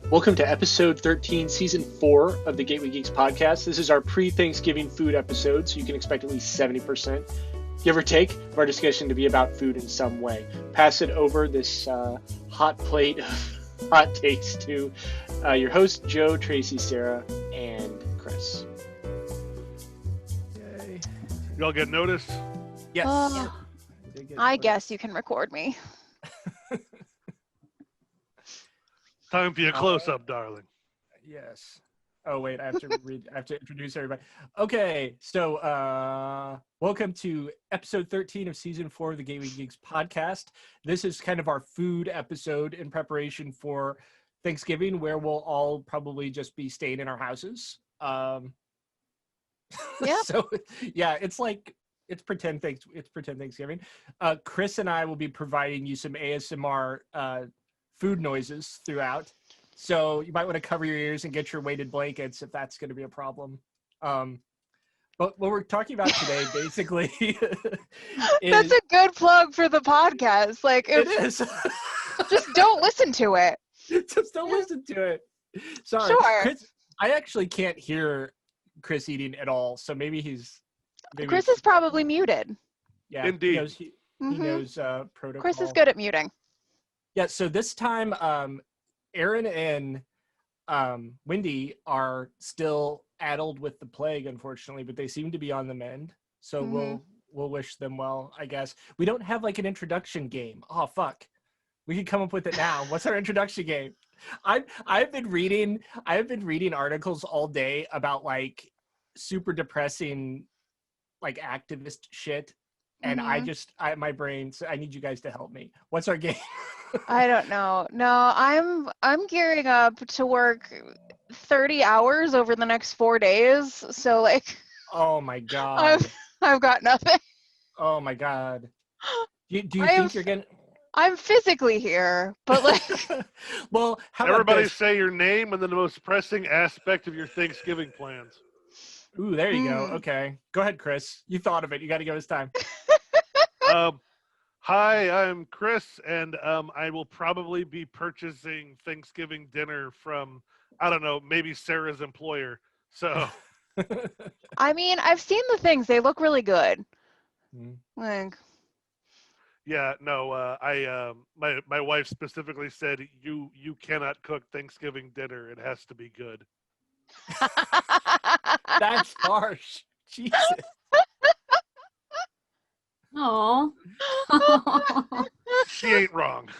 Welcome to episode 13, season 4 of the Gateway Geeks podcast. This is our pre-Thanksgiving food episode, so you can expect at least 70%, give or take, of our discussion to be about food in some way. Pass it over this hot plate of hot takes to your host, Joe, Tracy, Sarah, and Chris. Yay. Y'all get notice? Yes. I guess you can record me. Time for your close-up, darling. Yes. Oh wait, I have to introduce everybody. Okay, so welcome to episode 13 of season 4 of the Gateway Geeks podcast. This is kind of our food episode in preparation for Thanksgiving, where we'll all probably just be staying in our houses. Yeah. So yeah, it's pretend Thanksgiving. Chris and I will be providing you some ASMR food noises throughout, so you might want to cover your ears and get your weighted blankets if that's going to be a problem. But what we're talking about today basically is, that's a good plug for the podcast. Like, it is. Just don't listen to it. Just don't listen to it. Sorry. Sure. Chris, I actually can't hear Chris eating at all, so maybe Chris is probably muted. Yeah, Indeed. He knows protocol. Chris is good at muting. Yeah, so this time, Aaron and Wendy are still addled with the plague, unfortunately, but they seem to be on the mend. So we'll wish them well, I guess. We don't have like an introduction game. Oh fuck, we could come up with it now. What's our introduction game? I've been reading articles all day about like super depressing, like activist shit. And my brain, so I need you guys to help me. What's our game? I don't know. No, I'm gearing up to work 30 hours over the next 4 days. So like, oh my god, I've got nothing. Oh my god. Do you think you're gonna? I'm physically here, but like, well, how about everybody this? say your name and then the most pressing aspect of your Thanksgiving plans. Ooh, there you go. Okay, go ahead, Chris. You thought of it. You got to give us time. Hi, I'm Chris, and I will probably be purchasing Thanksgiving dinner from, I don't know, maybe Sarah's employer. So, I mean, I've seen the things; they look really good. Like, yeah, no, my wife specifically said you cannot cook Thanksgiving dinner; it has to be good. That's harsh. Jesus. Oh. She ain't wrong.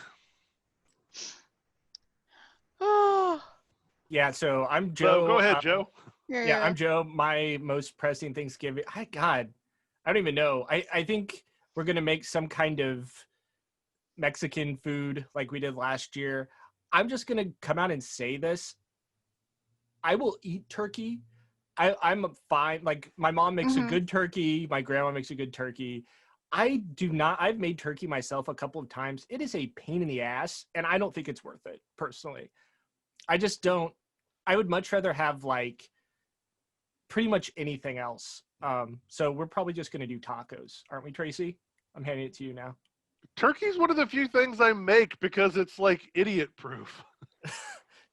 Yeah, so I'm Joe. So go ahead, Joe. Yeah, I'm Joe. My most pressing Thanksgiving. I don't even know. I think we're gonna make some kind of Mexican food like we did last year. I'm just gonna come out and say this. I will eat turkey. I'm fine. Like, my mom makes a good turkey. My grandma makes a good turkey. I do not. I've made turkey myself a couple of times. It is a pain in the ass, and I don't think it's worth it, personally. I just don't. I would much rather have, like, pretty much anything else. So we're probably just going to do tacos. Aren't we, Tracy? I'm handing it to you now. Turkey's one of the few things I make because it's, like, idiot-proof.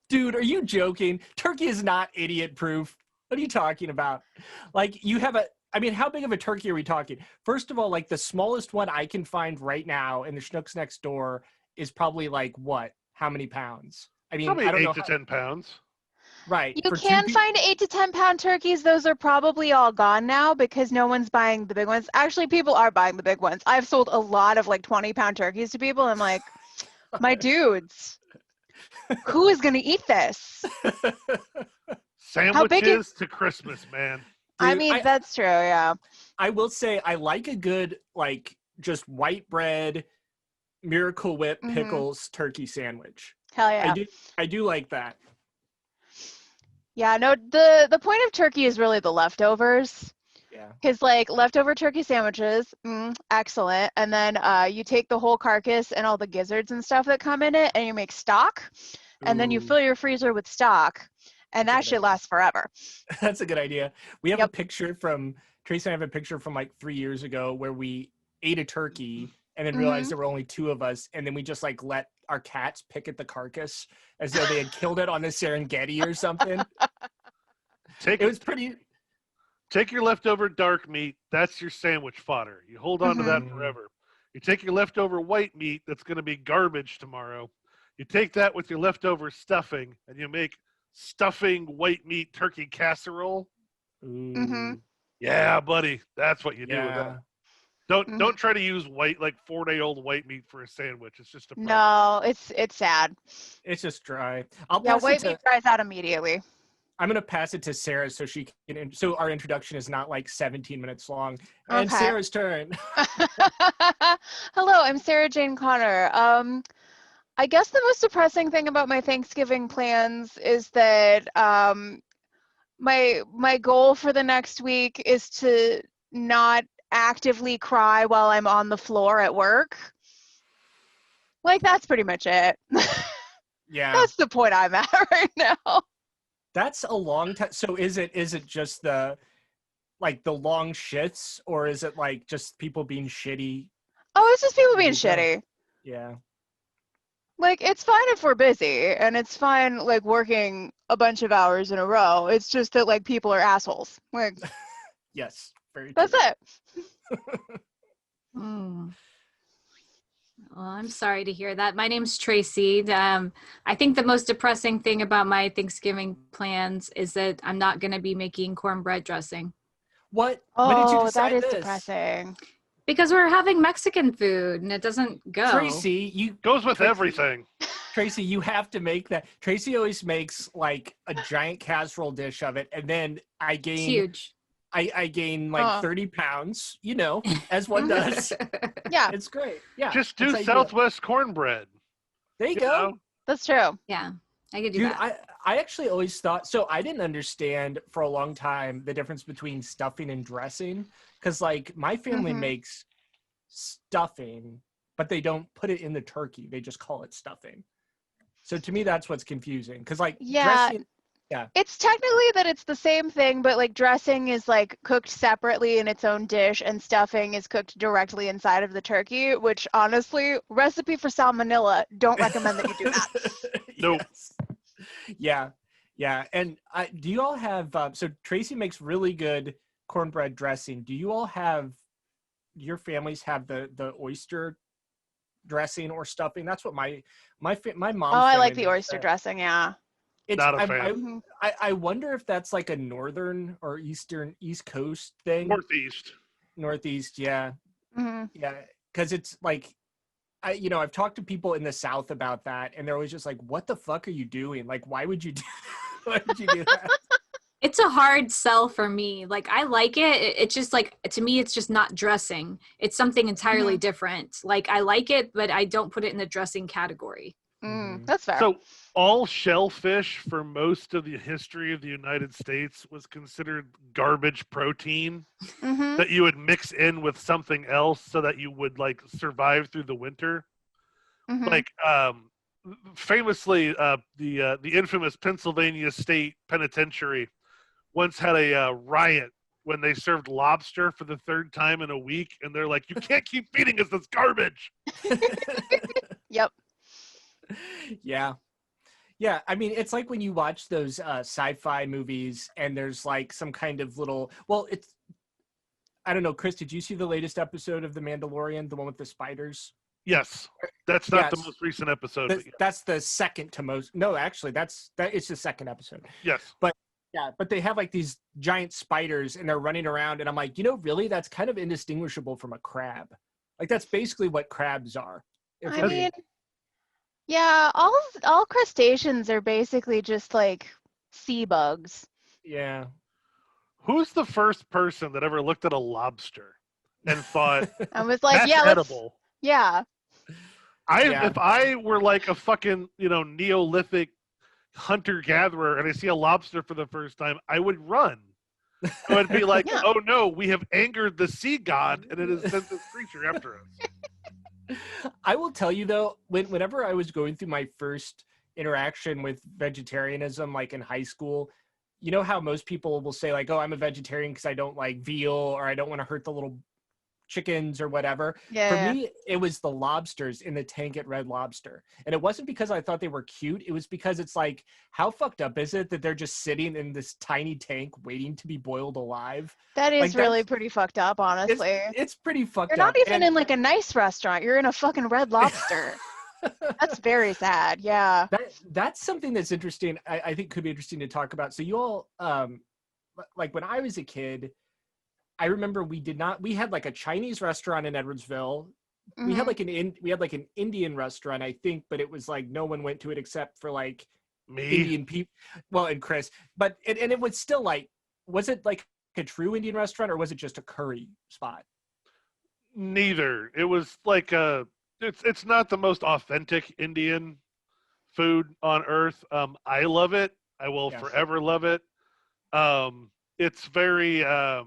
Dude, are you joking? Turkey is not idiot-proof. What are you talking about? Like, you have how big of a turkey are we talking? First of all, like, the smallest one I can find right now in the Schnucks next door is probably, like, what? How many pounds? I mean, probably I don't 8 know to 10 pounds. Right. You can find 8 to 10 pound turkeys. Those are probably all gone now because no one's buying the big ones. Actually, people are buying the big ones. I've sold a lot of like 20-pound turkeys to people. I'm like, my dudes, who is going to eat this? Sandwiches to Christmas, man. Dude, I mean, that's true, yeah. I will say I like a good, like, just white bread, Miracle Whip, pickles, turkey sandwich. Hell yeah. I do like that. Yeah, no, the point of turkey is really the leftovers. Yeah. Because, like, leftover turkey sandwiches, excellent. And then you take the whole carcass and all the gizzards and stuff that come in it, and you make stock. And then you fill your freezer with stock. And that shit lasts forever. That's a good idea. We have a picture from, Tracy and I have a picture from like 3 years ago where we ate a turkey and then realized there were only 2 of us, and then we just like let our cats pick at the carcass as though they had killed it on the Serengeti or something. It was pretty. Take your leftover dark meat. That's your sandwich fodder. You hold on to that forever. You take your leftover white meat that's going to be garbage tomorrow. You take that with your leftover stuffing, and you make stuffing white meat turkey casserole. Yeah, buddy. That's what you do with that. Don't try to use 4-day-old white meat for a sandwich. It's just a problem. No, it's sad. It's just dry. White meat dries out immediately. I'm going to pass it to Sarah so she can. So our introduction is not like 17 minutes long. Okay. And Sarah's turn. Hello, I'm Sarah Jane Connor. I guess the most depressing thing about my Thanksgiving plans is that my goal for the next week is to not actively cry while I'm on the floor at work. Like, that's pretty much it. Yeah. That's the point I'm at right now. That's a long time. So is it just the long shits, or is it like just people being shitty? Oh, it's just people being shitty. Yeah. Like, it's fine if we're busy, and it's fine, like, working a bunch of hours in a row. It's just that, like, people are assholes. Like, yes, very true. That's it. Well, I'm sorry to hear that. My name's Tracy. I think the most depressing thing about my Thanksgiving plans is that I'm not going to be making cornbread dressing. What? Oh, when did you decide that is this? depressing. Because we're having Mexican food and it doesn't go. Tracy, goes with everything. Tracy, you have to make that. Tracy always makes like a giant casserole dish of it, and then I gain. It's huge. I gain like 30 pounds, as one does. Yeah. It's great. Yeah. Just do Southwest cornbread. There you go. That's true. Yeah. I could do Dude, that. I actually always thought, so I didn't understand for a long time the difference between stuffing and dressing. Because like my family makes stuffing, but they don't put it in the turkey. They just call it stuffing. So to me, that's what's confusing. Because like dressing. Yeah. It's technically that it's the same thing, but like dressing is like cooked separately in its own dish and stuffing is cooked directly inside of the turkey, which honestly, recipe for salmonella, don't recommend that you do that. Nope. Yes. Yeah. And do you all have, so Tracy makes really good cornbread dressing. Do you all have, your families have the oyster dressing or stuffing? That's what my mom. Oh, I like the oyster dressing. Yeah. Not a fan. I wonder if that's like a northern or East Coast thing. Northeast, yeah. Yeah, because it's like, I've talked to people in the South about that, and they're always just like, what the fuck are you doing? Like, why would you do that? It's a hard sell for me. Like, I like it. It's just like, to me, it's just not dressing. It's something entirely different. Like, I like it, but I don't put it in the dressing category. That's fair. So all shellfish for most of the history of the United States was considered garbage protein that you would mix in with something else so that you would like survive through the winter. Like famously, the infamous Pennsylvania State Penitentiary once had a riot when they served lobster for the 3rd time in a week, and they're like, "You can't keep feeding us this garbage." Yep. Yeah. I mean, it's like when you watch those sci-fi movies and there's like some kind of little, I don't know, Chris, did you see the latest episode of The Mandalorian, the one with the spiders? Yes. That's not the most recent episode. But that's the second to most. No, actually, it's the second episode. Yes. But they have like these giant spiders and they're running around, and I'm like, really, that's kind of indistinguishable from a crab. Like, that's basically what crabs are. I mean, yeah, all crustaceans are basically just like sea bugs. Yeah. Who's the first person that ever looked at a lobster and thought, I was like, that's yeah, edible? Yeah. If I were like a fucking, Neolithic hunter-gatherer and I see a lobster for the first time, I would run. I would be like, oh no, we have angered the sea god and it has sent this creature after us. I will tell you though, whenever I was going through my first interaction with vegetarianism, like in high school, you know how most people will say like, oh, I'm a vegetarian because I don't like veal or I don't want to hurt the little chickens or whatever. Yeah. For me, it was the lobsters in the tank at Red Lobster. And it wasn't because I thought they were cute. It was because it's like, how fucked up is it that they're just sitting in this tiny tank waiting to be boiled alive? That is Like, really pretty fucked up, honestly. It's pretty fucked You're up. not even in like a nice restaurant. You're in a fucking Red Lobster. That's very sad. Yeah. That's something that's interesting. I think could be interesting to talk about. So you all, like when I was a kid, I remember we had like a Chinese restaurant in Edwardsville. Mm-hmm. We had like an Indian restaurant, I think, but it was like no one went to it except for like Me. Indian people. Well, and Chris, but it was still like, was it like a true Indian restaurant or was it just a curry spot? Neither. It was like it's not the most authentic Indian food on earth. I love it. I will forever love it. It's very I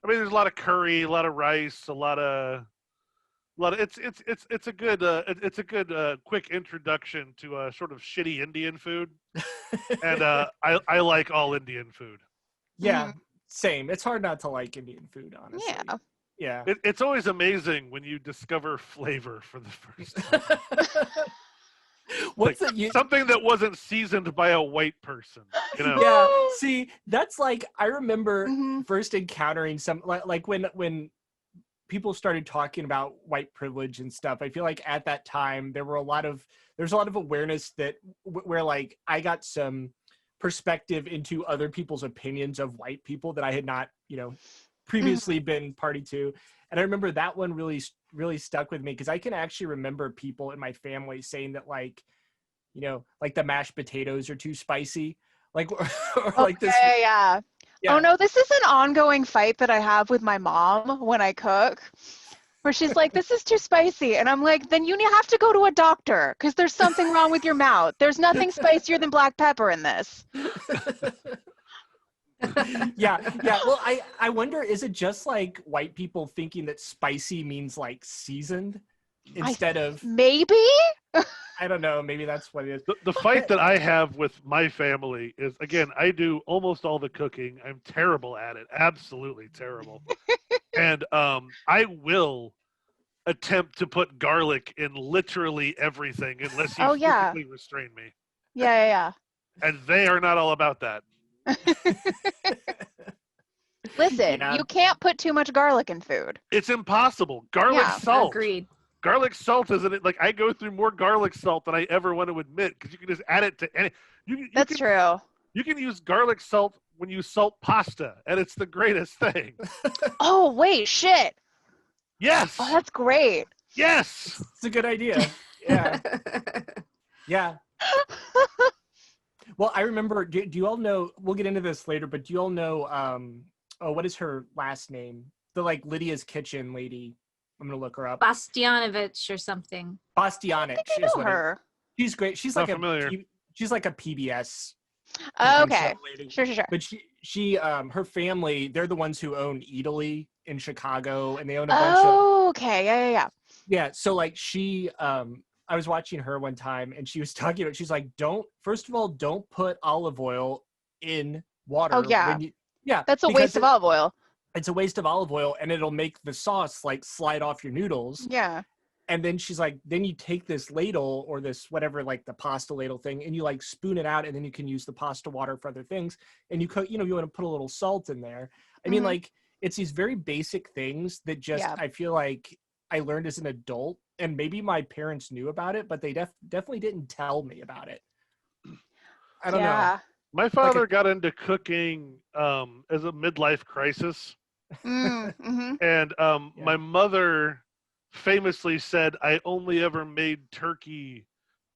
mean, there's a lot of curry, a lot of rice, a lot of it's a good quick introduction to sort of shitty Indian food. And I like all Indian food. Yeah, same. It's hard not to like Indian food, honestly. Yeah. Yeah. It's always amazing when you discover flavor for the first time. What's something that wasn't seasoned by a white person, you know? Yeah. See, that's like, I remember first encountering some like when people started talking about white privilege and stuff. I feel like at that time there's a lot of awareness that where like I got some perspective into other people's opinions of white people that I had not, previously been party to. And I remember that one really, really stuck with me because I can actually remember people in my family saying that like the mashed potatoes are too spicy. Like, or like this. Yeah. Oh no, this is an ongoing fight that I have with my mom when I cook, where she's like, this is too spicy. And I'm like, then you have to go to a doctor because there's something wrong with your mouth. There's nothing spicier than black pepper in this. Yeah. Well, I wonder, is it just like white people thinking that spicy means like seasoned instead of maybe? I don't know. Maybe that's what it is. The fight that I have with my family is, again, I do almost all the cooking. I'm terrible at it. Absolutely terrible. And I will attempt to put garlic in literally everything unless you physically restrain me. Yeah. And they are not all about that. Listen, you can't put too much garlic in food. It's impossible. Garlic salt. Agreed. Garlic salt isn't it? Like I go through more garlic salt than I ever want to admit because you can just add it to any. That's true. You can use garlic salt when you salt pasta, and it's the greatest thing. Oh wait, shit. Yes. Oh, that's great. Yes. It's a good idea. Yeah. Yeah. Well, I remember, do you all know, we'll get into this later, but do you all know, what is her last name? The like Lydia's Kitchen lady. I'm going to look her up. Bastianovich or something. Bastianich is what her. She's great. She's Not like familiar. She's like a PBS. Okay. Sure. But she her family, they're the ones who own Italy in Chicago, and they own a bunch of. Okay. Yeah. Yeah. So like she, I was watching her one time and she was talking about, she's like, first of all, don't put olive oil in water. Oh, yeah. Yeah. That's a waste of olive oil. It's a waste of olive oil and it'll make the sauce like slide off your noodles. Yeah. And then she's like, then you take this ladle or this, whatever, like the pasta ladle thing, and you like spoon it out and then you can use the pasta water for other things. And you cook, you want to put a little salt in there. I mean, like it's these very basic things that just, I feel like I learned as an adult. And maybe my parents knew about it, but they definitely didn't tell me about it. I don't know. My father got into cooking as a midlife crisis. And my mother famously said, I only ever made turkey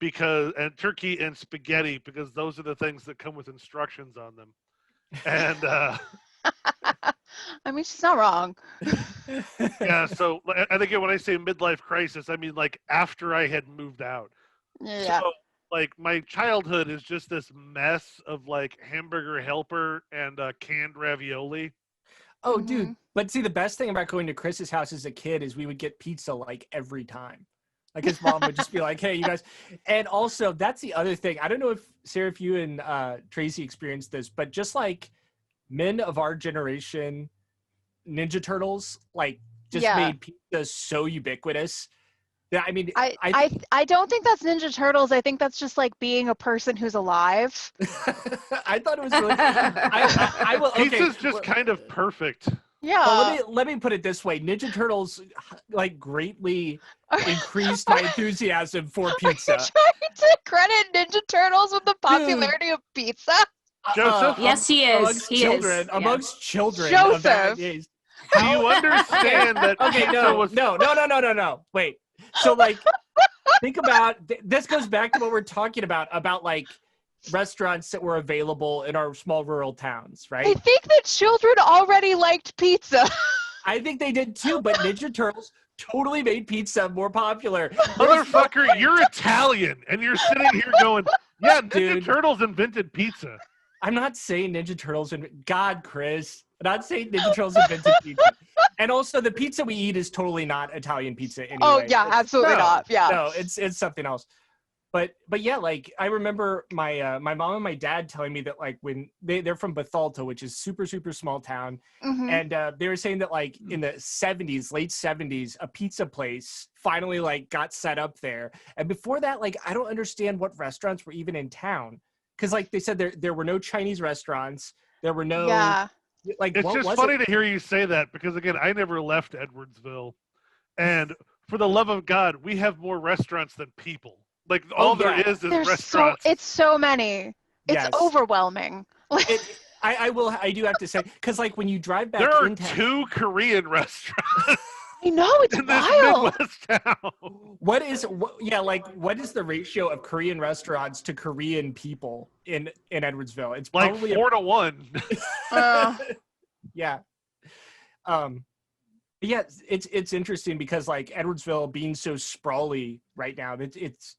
and spaghetti because those are the things that come with instructions on them. And I mean, she's not wrong. Yeah, so and again, when I say midlife crisis, I mean like after I had moved out. Yeah. So, like my childhood is just this mess of like hamburger helper and canned ravioli. Oh, dude. But see, the best thing about going to Chris's house as a kid is we would get pizza like every time. Like his mom would just be like, hey, you guys. And also, that's the other thing. I don't know if, Sarah, if you and Tracy experienced this, but just like men of our generation, Ninja Turtles like just made pizza so ubiquitous. Yeah, I mean, I don't think that's Ninja Turtles. I think that's just like being a person who's alive. I thought it was really. I will. Okay, Pizza's just kind of perfect. Yeah. But let me put it this way: Ninja Turtles like greatly increased my enthusiasm for pizza. Are you trying to credit Ninja Turtles with the popularity of pizza? Joseph? Yes, he is. Amongst children Joseph. of that age. Do you understand that Okay, pizza was... no. Wait. So like, think about this. Goes back to what we're talking about like restaurants that were available in our small rural towns, right? I think that children already liked pizza. I think they did too, but Ninja Turtles totally made pizza more popular. Motherfucker, you're Italian, and you're sitting here going, yeah, Ninja Dude. Turtles invented pizza. I'm not saying Ninja Turtles God, Chris. I'm not saying Ninja Turtles invented pizza. And also, the pizza we eat is totally not Italian pizza anyway. Oh yeah, absolutely not. Yeah. No, it's something else. But yeah, like I remember my my mom and my dad telling me that like when they're from Bethalto, which is super small town, and they were saying that like in the 70s, late 70s, a pizza place finally like got set up there. And before that, like I don't understand what restaurants were even in town, because like they said there were no Chinese restaurants, there were no like. It's just funny to hear you say that, because again, I never left Edwardsville, and for the love of God, we have more restaurants than people. Like all there is restaurants. It's so many. It's overwhelming. I do have to say, because like when you drive back, there are 2 Korean restaurants. I know, it's in wild. This Midwest town. What is the ratio of Korean restaurants to Korean people in Edwardsville? It's like probably 4 to 1. Yeah. Yeah, it's interesting because like Edwardsville being so sprawly right now, it's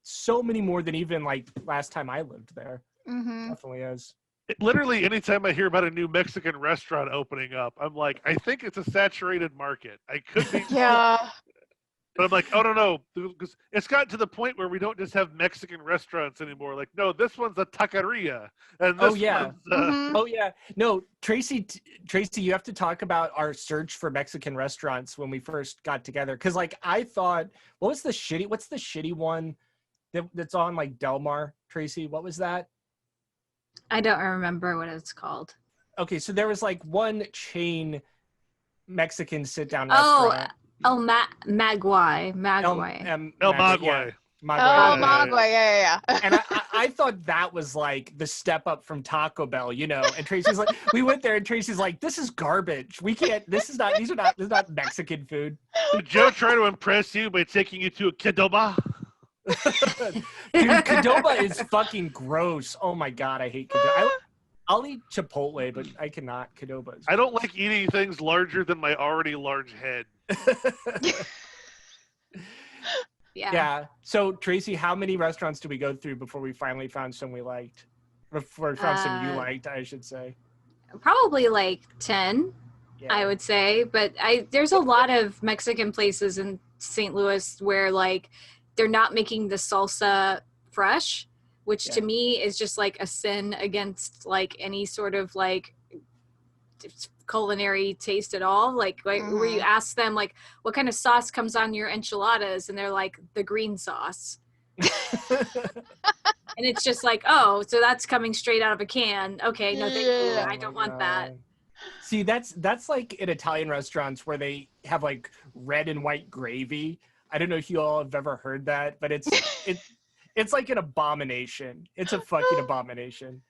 so many more than even like last time I lived there. Definitely is. Literally, anytime I hear about a new Mexican restaurant opening up, I'm like, I think it's a saturated market. I could be Yeah. But I'm like, oh, no, because it's gotten to the point where we don't just have Mexican restaurants anymore. Like, no, this one's a taqueria. And this one's, Oh, yeah. No, Tracy, you have to talk about our search for Mexican restaurants when we first got together. Because, like, I thought, what's the shitty one that's on, like, Del Mar, Tracy? What was that? I don't remember what it's called. Okay, so there was, like, one chain Mexican sit-down restaurant. El Maguey. El Maguey. Yeah. And I thought that was like the step up from Taco Bell, you know. And Tracy's like, we went there, and Tracy's like, this is garbage. We can't. This is not Mexican food. Did Joe try to impress you by taking you to a Qdoba? Dude, Qdoba is fucking gross. Oh my god, I hate Qdoba. I'll eat Chipotle, but I cannot Qdoba. I don't like eating things larger than my already large head. Yeah. So Tracy, how many restaurants did we go through before we finally found some we liked? Before we found some you liked, I should say. Probably like 10, I would say. But there's a lot of Mexican places in St. Louis where like they're not making the salsa fresh, which to me is just like a sin against like any sort of like culinary taste at all. Like where you ask them like what kind of sauce comes on your enchiladas, and they're like the green sauce. And it's just like, oh, so that's coming straight out of a can. Okay, no thank you. I don't want that. See, that's like in Italian restaurants where they have like red and white gravy. I don't know if you all have ever heard that, but it's like an abomination. It's a fucking abomination.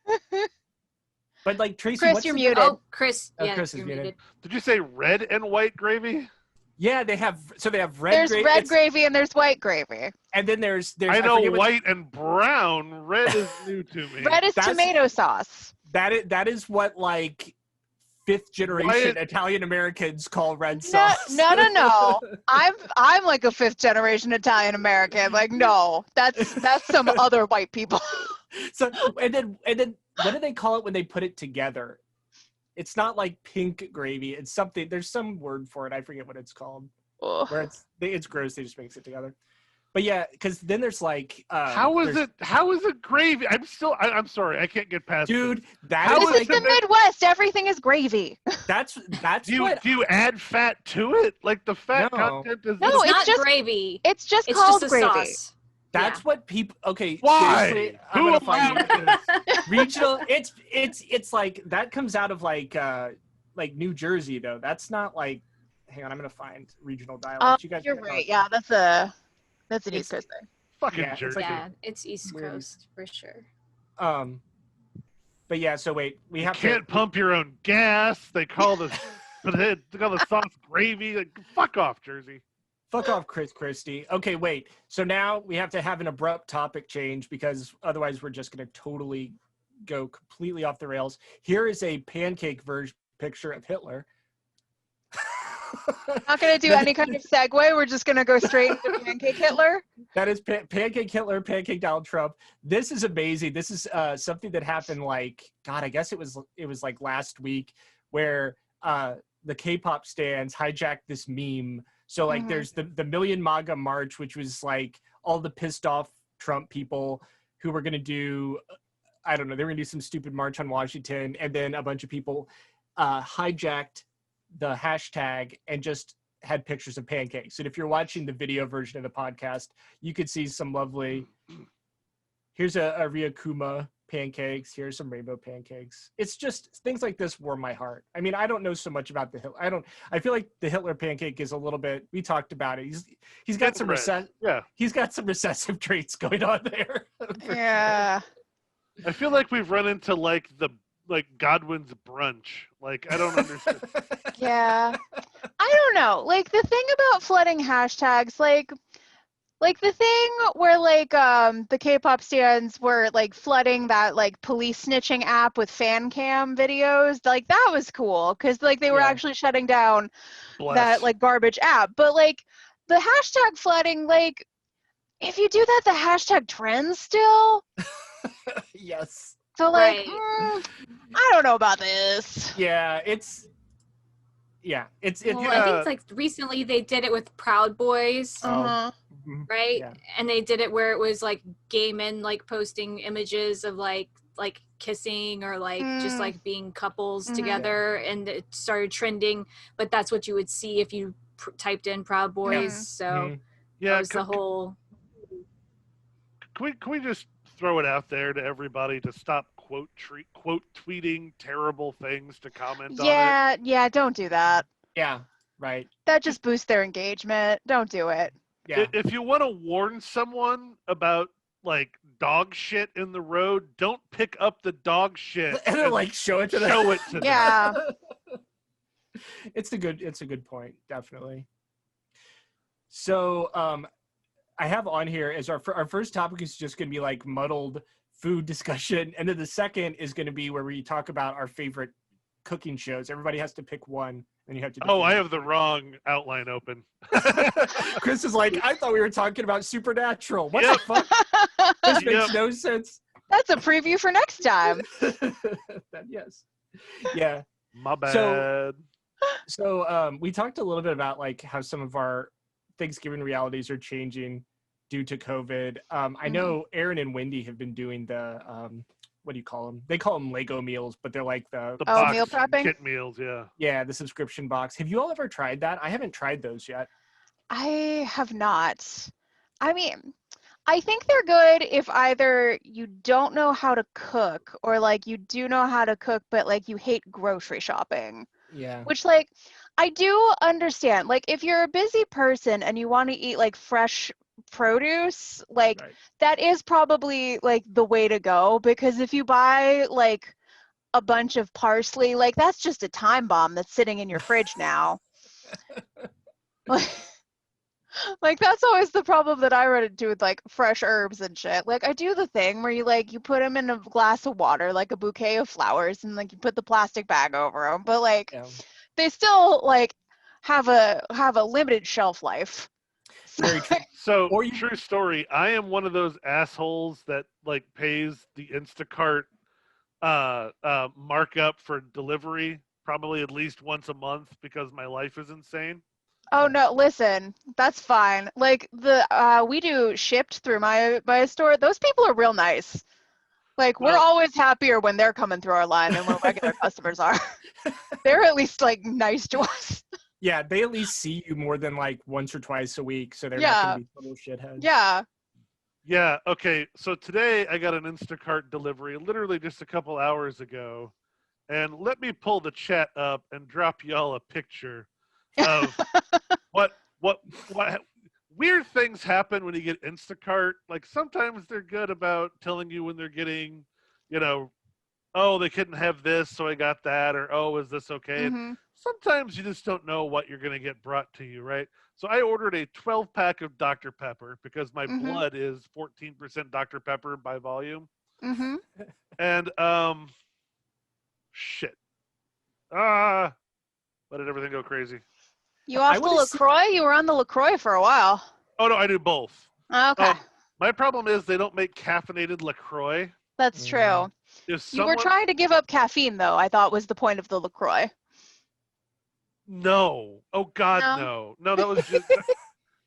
But like Tracy, Chris, you're muted. Oh, Chris. Yeah, Chris is muted. Did you say red and white gravy? Yeah, they have red There's gravy. red gravy and there's white gravy. And then there's I know white and brown. Red is new to me. Red is tomato sauce. That is what like 5th generation Italian Americans call red sauce. No. I'm like a 5th generation Italian American. Like, no, that's some other white people. So and then what do they call it when they put it together? It's not like pink gravy. It's something. There's some word for it. I forget what it's called. Where it's gross. They just mix it together. But yeah, because then there's like how is it gravy? I'm sorry, I can't get past dude. this. This is the Midwest. Everything is gravy. That's do you add fat to it? Like the fat content is no, it's not just gravy. It's just it's called just a gravy. Sauce. That's what people. Okay, why? Seriously, Who I'm gonna find this? regional. It's like that comes out of like New Jersey though. That's not like. Hang on, I'm gonna find regional dialects. You guys, you're right. Yeah, that's an East Coast thing. Fucking Jersey. It's East Coast for sure. But yeah. So wait, we have can't pump your own gas. They call the sauce gravy. Like, fuck off, Jersey. Fuck off, Chris Christie. Okay, wait. So now we have to have an abrupt topic change because otherwise we're just going to totally go completely off the rails. Here is a pancake version picture of Hitler. Not going to do any kind of segue. We're just going to go straight into Pancake Hitler. That is Pancake Hitler, Pancake Donald Trump. This is amazing. This is something that happened I guess it was like last week where the Kpop stands hijacked this meme. So like there's the Million MAGA March, which was like all the pissed off Trump people who were going to do, I don't know, they were going to do some stupid march on Washington. And then a bunch of people hijacked the hashtag and just had pictures of pancakes. And if you're watching the video version of the podcast, you could see some lovely, here's a Ryukuma pancakes, here's some rainbow pancakes. It's just things like this warm my heart. I mean, I don't know so much about the Hitler. I feel like the Hitler pancake is a little bit, we talked about it. He's got some he's got some recessive traits going on there. Yeah. I feel like we've run into like Godwin's brunch. Like, I don't understand. Yeah. I don't know. Like the thing about flooding hashtags, like the thing where like the K-pop stands were like flooding that like police snitching app with fan cam videos, like that was cool because like they were actually shutting down that like garbage app. But like the hashtag flooding, like if you do that, the hashtag trends still. Yes. So like I don't know about this. Yeah, it's well, I think like recently they did it with Proud Boys. Right? Yeah. And they did it where it was like gay men like posting images of like kissing or like just like being couples together, and it started trending. But that's what you would see if you typed in Proud Boys. So that was the whole. Can we just throw it out there to everybody to stop quote tweeting terrible things to comment on it? Yeah, don't do that. Yeah, right. That just boosts their engagement. Don't do it. Yeah. If you want to warn someone about like dog shit in the road, don't pick up the dog shit and like show it to them. Yeah. It's a good point, definitely. So I have on here as our first topic is just going to be like muddled food discussion, and then the second is going to be where we talk about our favorite cooking shows. Everybody has to pick one, and you have to. I have the wrong outline open. Chris is like, I thought we were talking about Supernatural. What the fuck? This makes no sense. That's a preview for next time. Yes. Yeah. My bad. So we talked a little bit about like how some of our Thanksgiving realities are changing due to COVID. I know Aaron and Wendy have been doing the what do you call them? They call them Lego meals, but they're like the box, meal prepping kit meals. Yeah, the subscription box. Have you all ever tried that? I haven't tried those yet. I have not. I mean, I think they're good if either you don't know how to cook or like you do know how to cook but like you hate grocery shopping. Yeah. Which like I do understand. Like if you're a busy person and you want to eat like fresh produce, like that is probably like the way to go, because if you buy like a bunch of parsley, like that's just a time bomb that's sitting in your fridge now. Like that's always the problem that I run into with like fresh herbs and shit. Like I do the thing where you put them in a glass of water, like a bouquet of flowers, and like you put the plastic bag over them, but like they still like have a limited shelf life. Very true. So, true story. I am one of those assholes that like pays the Instacart markup for delivery probably at least once a month because my life is insane. Oh no, listen, that's fine. Like we do shipped through my store. Those people are real nice. Like we're always happier when they're coming through our line than when regular customers are. They're at least like nice to us. Yeah, they at least see you more than like once or twice a week, so they're not gonna be total shitheads. Yeah. Yeah, okay. So today I got an Instacart delivery literally just a couple hours ago. And let me pull the chat up and drop y'all a picture of what weird things happen when you get Instacart. Like sometimes they're good about telling you when they're getting, oh, they couldn't have this, so I got that, or oh, is this okay? And sometimes you just don't know what you're going to get brought to you, right? So I ordered a 12-pack of Dr. Pepper because my blood is 14% Dr. Pepper by volume. And shit. Why did everything go crazy? You off the LaCroix? You were on the LaCroix for a while. Oh, no, I do both. Okay. My problem is they don't make caffeinated LaCroix. That's true. You were trying to give up caffeine, though, I thought was the point of the LaCroix. No. Oh, God, no. No, that was just...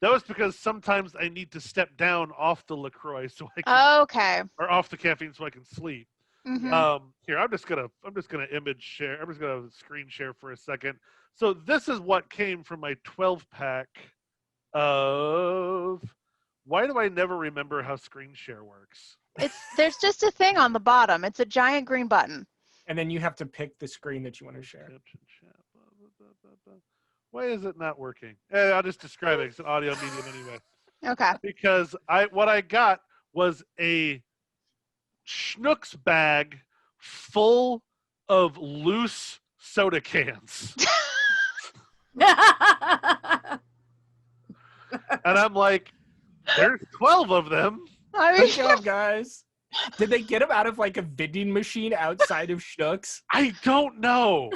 That was because sometimes I need to step down off the LaCroix so I can... Or off the caffeine so I can sleep. Here, I'm just gonna image share. I'm just gonna screen share for a second. So this is what came from my 12-pack of. Why do I never remember how screen share works? There's just a thing on the bottom. It's a giant green button. And then you have to pick the screen that you want to share. Why is it not working? I'll just describe it. It's an audio medium anyway. Okay. Because what I got was a Schnucks bag full of loose soda cans. And I'm like, there's 12 of them. Good job, guys. Did they get them out of like a vending machine outside of Schnucks? I don't know.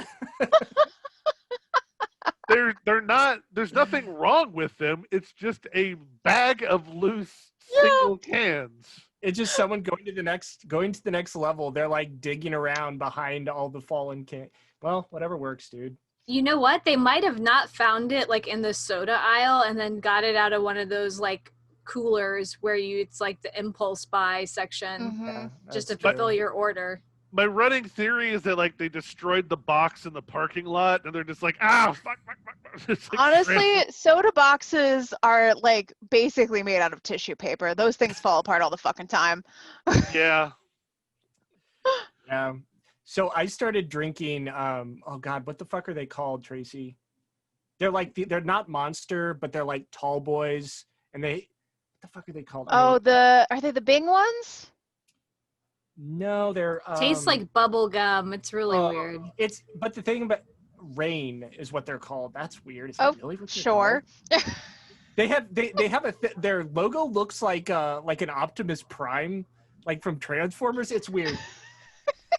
They're not, there's nothing wrong with them. It's just a bag of loose single cans. It's just someone going to the next level. They're like digging around behind all the fallen can. Well, whatever works, dude. You know what? They might have not found it like in the soda aisle and then got it out of one of those like coolers where it's like the impulse buy section just to fulfill your order. My running theory is that like they destroyed the box in the parking lot and they're just like, fuck. Like, honestly, soda boxes are like basically made out of tissue paper. Those things fall apart all the fucking time. Yeah. Yeah. So I started drinking, oh God, what the fuck are they called, Tracy? They're like, they're not Monster, but they're like tall boys. And what the fuck are they called? Oh, are they the Bing ones? No, they're tastes like bubble gum. It's really weird. But the thing about Rain is what they're called. That's weird. Is that really what sure. They have their logo looks like an Optimus Prime, like from Transformers. It's weird.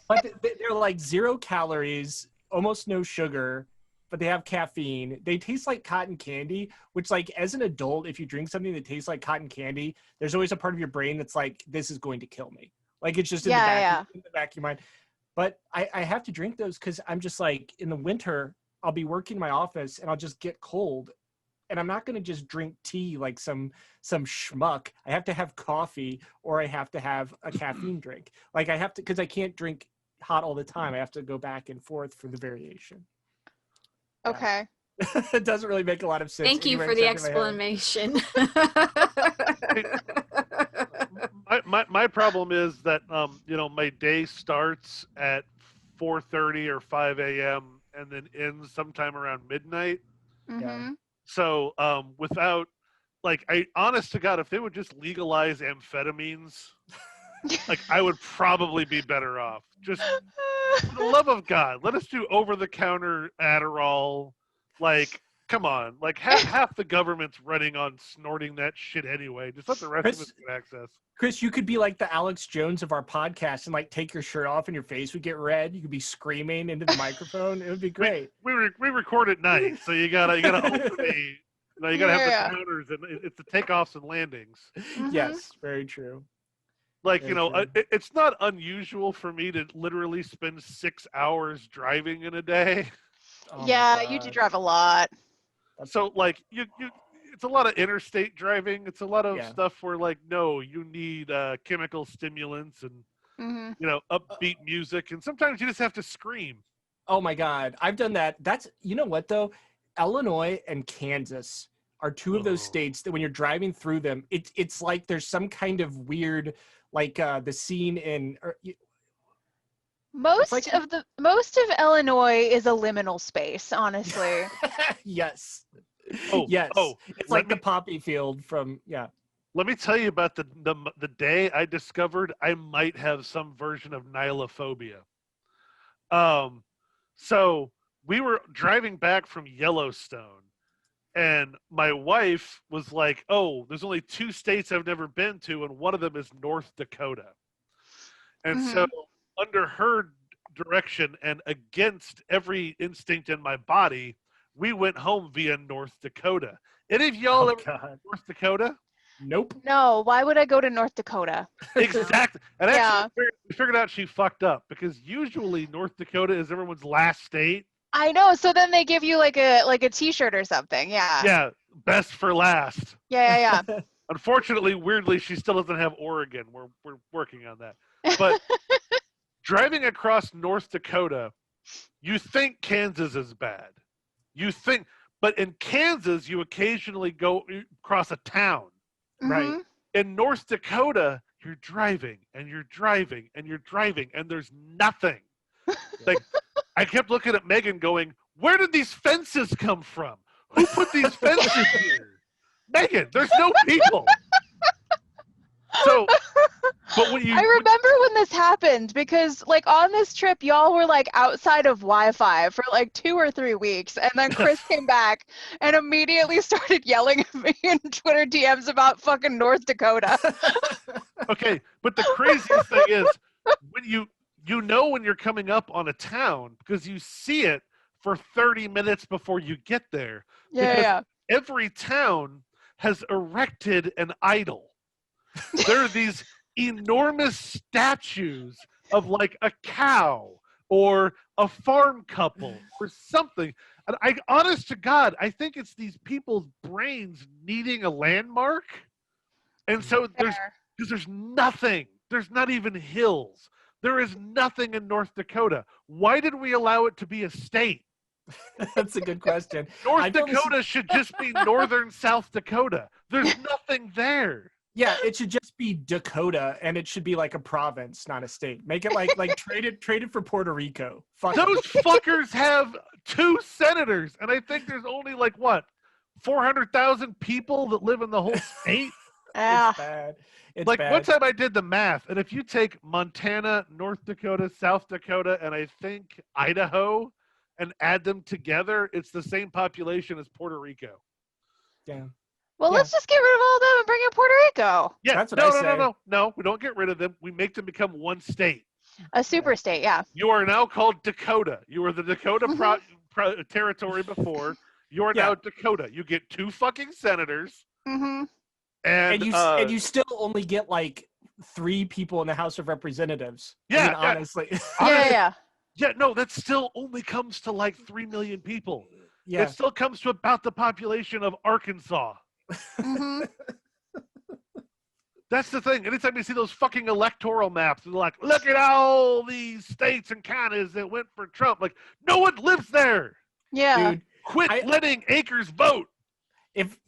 But they're like 0 calories, almost no sugar, but they have caffeine. They taste like cotton candy, which like as an adult, if you drink something that tastes like cotton candy, there's always a part of your brain that's like, this is going to kill me. Like it's just in the back of your mind. But I have to drink those because I'm just like, in the winter, I'll be working in my office and I'll just get cold. And I'm not going to just drink tea like some schmuck. I have to have coffee or I have to have a caffeine drink. Like I have to, because I can't drink hot all the time. I have to go back and forth for the variation. Okay. Yeah. It doesn't really make a lot of sense. Thank you for the explanation. My problem is that my day starts at 4:30 or 5 a.m. and then ends sometime around midnight. Yeah. So without honest to God, if they would just legalize amphetamines, like I would probably be better off. Just for the love of God, let us do over-the-counter Adderall. Like, come on, like half the government's running on snorting that shit anyway. Just let the rest of us get access. Chris, you could be like the Alex Jones of our podcast and like take your shirt off and your face would get red. You could be screaming into the microphone. It would be great. We record at night, so you gotta open you gotta have the counters and it's the takeoffs and landings. Yes, very true. Like it's not unusual for me to literally spend 6 hours driving in a day. Oh yeah, you do drive a lot. So like you it's a lot of interstate driving. It's a lot of Yeah. stuff where like, no, you need chemical stimulants and upbeat music, and sometimes you just have to scream. Oh my God, I've done that. That's, you know what though, Illinois and Kansas are two of those states that when you're driving through them, it's like there's some kind of weird, like the scene in. Most of Illinois is a liminal space, honestly. Yes. Oh, yes. oh, It's like the poppy field from Let me tell you about the day I discovered I might have some version of nylophobia. So we were driving back from Yellowstone, and my wife was like, "Oh, there's only 2 states I've never been to, and one of them is North Dakota." And so, under her direction and against every instinct in my body, we went home via North Dakota. Any of y'all ever been to North Dakota? Nope. No, why would I go to North Dakota? Exactly. And actually, we figured out she fucked up because usually North Dakota is everyone's last state. I know. So then they give you like a T-shirt or something. Yeah. Yeah, best for last. Yeah. Unfortunately, weirdly, she still doesn't have Oregon. We're working on that. But driving across North Dakota, you think Kansas is bad. But in Kansas, you occasionally go across a town. Right. In North Dakota, you're driving and you're driving and you're driving and there's nothing. Like, I kept looking at Megan going, where did these fences come from? Who put these fences here? Megan, there's no people. So, but I remember when this happened because like on this trip, y'all were like outside of Wi-Fi for like 2 or 3 weeks. And then Chris came back and immediately started yelling at me in Twitter DMs about fucking North Dakota. Okay, but the craziest thing is when you know when you're coming up on a town because you see it for 30 minutes before you get there. Yeah. Every town has erected an idol. There are these enormous statues of like a cow or a farm couple or something. And honest to God, I think it's these people's brains needing a landmark. And so there's nothing. There's not even hills. There is nothing in North Dakota. Why did we allow it to be a state? That's a good question. North Dakota should just be northern South Dakota. There's nothing there. Yeah, it should just be Dakota, and it should be like a province, not a state. Make it like traded for Puerto Rico. Fuck those fuckers have 2 senators, and I think there's only like 400,000 people that live in the whole state. It's bad. It's like bad. one time I did the math, and if you take Montana, North Dakota, South Dakota, and I think Idaho, and add them together, it's the same population as Puerto Rico. Yeah. Well, let's just get rid of all of them and bring in Puerto Rico. Yeah, that's what I say. No, we don't get rid of them. We make them become one state. A super state, yeah. You are now called Dakota. You were the Dakota territory before. You are now Dakota. You get 2 fucking senators. Mm-hmm. And you still only get like 3 people in the House of Representatives. Yeah, I mean, honestly. Yeah. Yeah, no, that still only comes to like 3 million people. Yeah. It still comes to about the population of Arkansas. Mm-hmm. That's the thing. Anytime you see those fucking electoral maps, they're like, look at all these states and counties that went for Trump. Like, no one lives there. Yeah. Dude, quit letting acres vote. If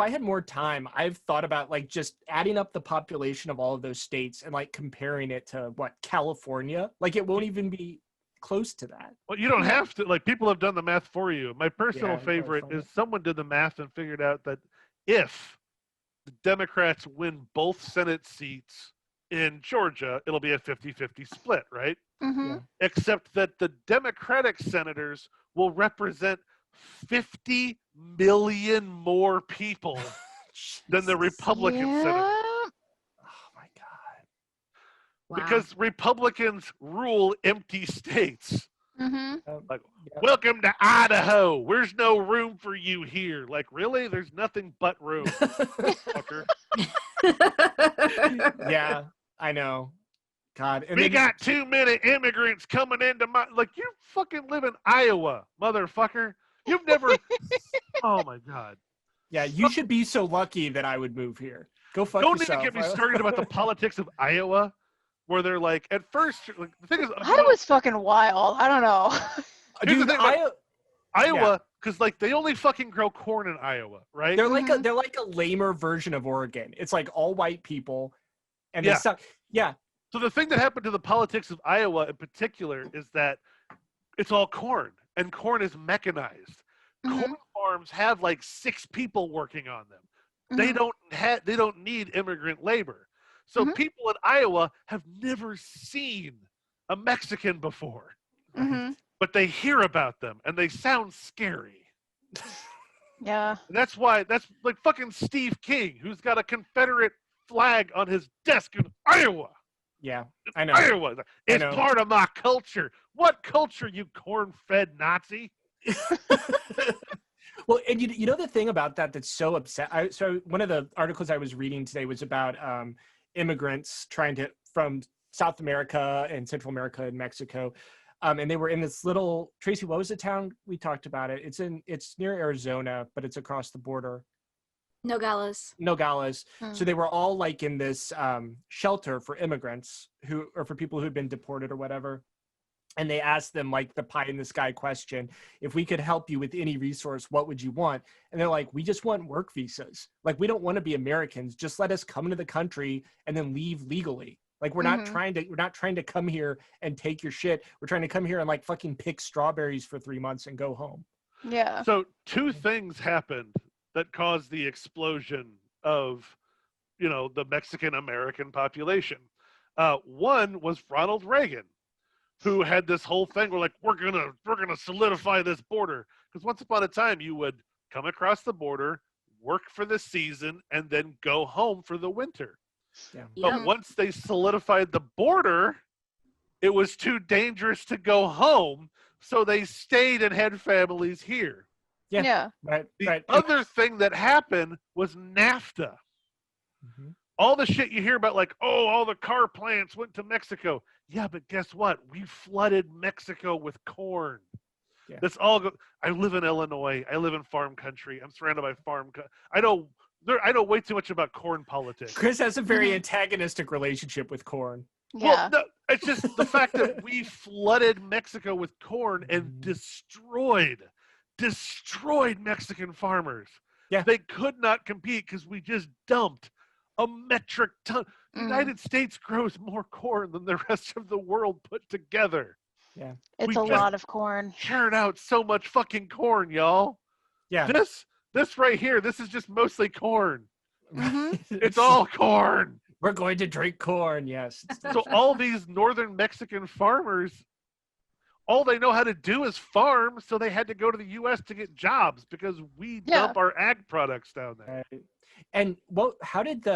I had more time, I've thought about like just adding up the population of all of those states and like comparing it to California. Like it won't even be close to that. Well, you don't have to. Like, people have done the math for you. My personal favorite is someone did the math and figured out that if the Democrats win both Senate seats in Georgia, it'll be a 50-50 split, right? Mm-hmm. Yeah. Except that the Democratic senators will represent 50 million more people than the Republican senators. Oh my God. Wow. Because Republicans rule empty states. Mm-hmm. Like, welcome to Idaho. There's no room for you here. Like, really? There's nothing but room. Fucker. Yeah, I know. God. And we got too many immigrants coming into my... Like, you fucking live in Iowa, motherfucker. You've never. Oh my God. Yeah, you should be so lucky that I would move here. Go fuck Don't yourself. even get me started about the politics of Iowa, where they're like, at first, like, the thing is, Iowa's fucking wild. I don't know. Here's the Dude, thing about Iowa, because like they only fucking grow corn in Iowa, right? They're like a lamer version of Oregon. It's like all white people, and they suck. Yeah. So the thing that happened to the politics of Iowa in particular is that it's all corn, and corn is mechanized. Corn farms have like 6 people working on them. They don't need immigrant labor. So people in Iowa have never seen a Mexican before. But they hear about them and they sound scary. Yeah. And that's why, that's like fucking Steve King, who's got a Confederate flag on his desk in Iowa. Yeah, I know. Iowa. It's part of my culture. What culture, you corn-fed Nazi? Well, and you know the thing about that's so upset. So one of the articles I was reading today was about immigrants from South America and Central America and Mexico. And they were in this little, Tracy, what was the town? We talked about it. It's near Arizona, but it's across the border. Nogales. So they were all like in this shelter for immigrants or for people who'd been deported or whatever. And they asked them like the pie in the sky question, if we could help you with any resource, what would you want? And they're like, we just want work visas. Like, we don't want to be Americans. Just let us come into the country and then leave legally. Like, we're not trying to come here and take your shit. We're trying to come here and like fucking pick strawberries for 3 months and go home. Yeah. So 2 things happened that caused the explosion of, the Mexican American population. One was Ronald Reagan, who had this whole thing where like, we're gonna solidify this border. Because once upon a time you would come across the border, work for the season, and then go home for the winter. Yeah. But once they solidified the border, it was too dangerous to go home, so they stayed and had families here. Yeah. Right. The other thing that happened was NAFTA. All the shit you hear about, like, oh, all the car plants went to Mexico. Yeah, but guess what? We flooded Mexico with corn. Yeah. That's all. I live in Illinois. I live in farm country. I'm surrounded by farm. I know way too much about corn politics. Chris has a very antagonistic relationship with corn. Yeah. Well, no, it's just the fact that we flooded Mexico with corn and destroyed Mexican farmers. Yeah. They could not compete because we just dumped a metric ton. The United States grows more corn than the rest of the world put together. Yeah. It's a lot of corn. Churn out so much fucking corn, y'all. Yeah. This right here, this is just mostly corn. It's all corn. We're going to drink corn, yes. So all these northern Mexican farmers, all they know how to do is farm, so they had to go to the U.S. to get jobs because we dump our ag products down there. Right. And how did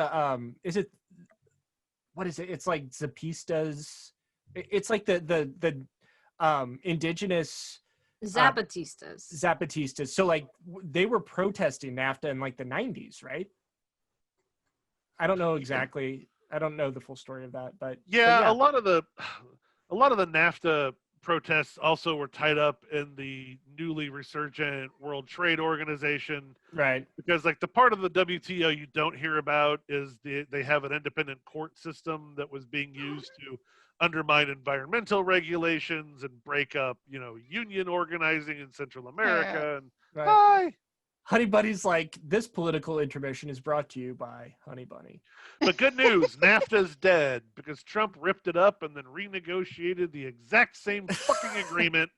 what is it? It's like Zapistas. It's like the indigenous Zapatistas. So like they were protesting NAFTA in like the 90s, right? I don't know exactly. I don't know the full story of that, but yeah. A lot of the NAFTA protests also were tied up in the newly resurgent World Trade Organization, right? Because like the part of the WTO you don't hear about is they have an independent court system that was being used to undermine environmental regulations and break up, union organizing in Central America. And right. Honey Bunny's like, this political intermission is brought to you by Honey Bunny. But good news, NAFTA's dead because Trump ripped it up and then renegotiated the exact same fucking agreement,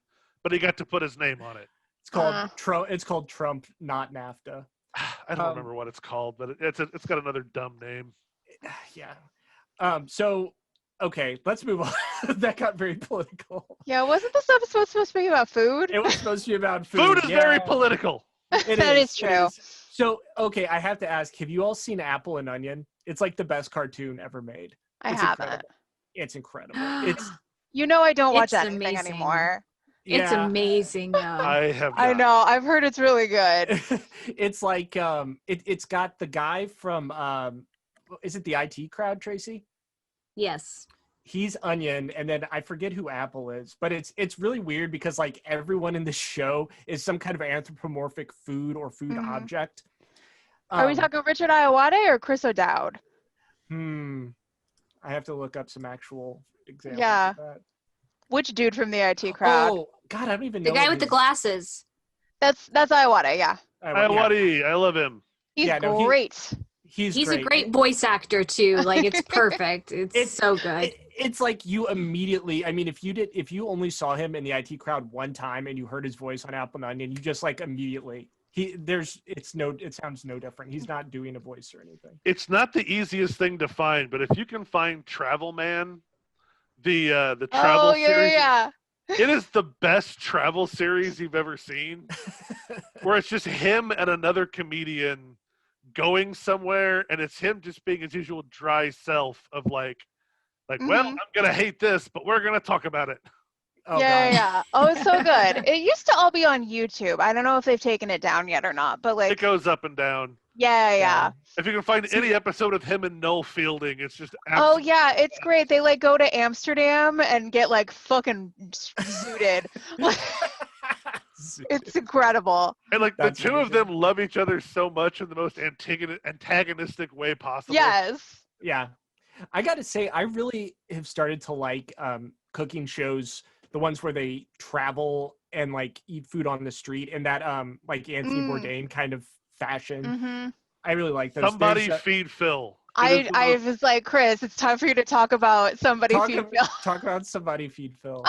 but he got to put his name on it. It's called Trump. It's called Trump, not NAFTA. I don't remember what it's called, but it's got another dumb name. Yeah. So, okay, let's move on. That got very political. Yeah, wasn't this episode supposed to be about food? It was supposed to be about food. Food is very political. That is true. So, okay, I have to ask, have you all seen Apple and Onion? It's like the best cartoon ever made. I haven't. Incredible. It's incredible. I don't watch anything anymore. It's amazing though. I have not. I know. I've heard it's really good. It's like it's got the guy from is it the IT Crowd, Tracy? Yes. he's Onion, and then I forget who Apple is, but it's really weird because like everyone in the show is some kind of anthropomorphic food or food object. Are we talking Richard Iowade or Chris O'Dowd? I have to look up some actual examples of that. Which dude from the IT crowd? Oh God, I don't even know. The guy with the glasses. That's Iowade, yeah. Iowade, I love him. He's great. He's a great voice actor too. Like it's perfect. It's so good. It's like you immediately. I mean, if you only saw him in the IT crowd one time and you heard his voice on Apple and Onion, you just like immediately. It sounds no different. He's not doing a voice or anything. It's not the easiest thing to find, but if you can find Travel Man, the travel series, it is the best travel series you've ever seen. Where it's just him and another comedian going somewhere, and it's him just being his usual dry self of like, well, I'm gonna hate this, but we're gonna talk about it. Oh, yeah. Oh, it's so good. It used to all be on YouTube. I don't know if they've taken it down yet or not, but like it goes up and down. Yeah. If you can find any episode of him and Noel Fielding, it's just oh yeah, it's great. They like go to Amsterdam and get like fucking zooted. It's incredible. And like the two of them love each other so much in the most antagonistic way possible. Yes. Yeah. I got to say, I really have started to like cooking shows, the ones where they travel and like eat food on the street in that like Anthony Bourdain kind of fashion. I really like those. Somebody feed Phil. I was like, Chris, it's time for you to talk about Feed Phil. Talk about Somebody Feed Phil.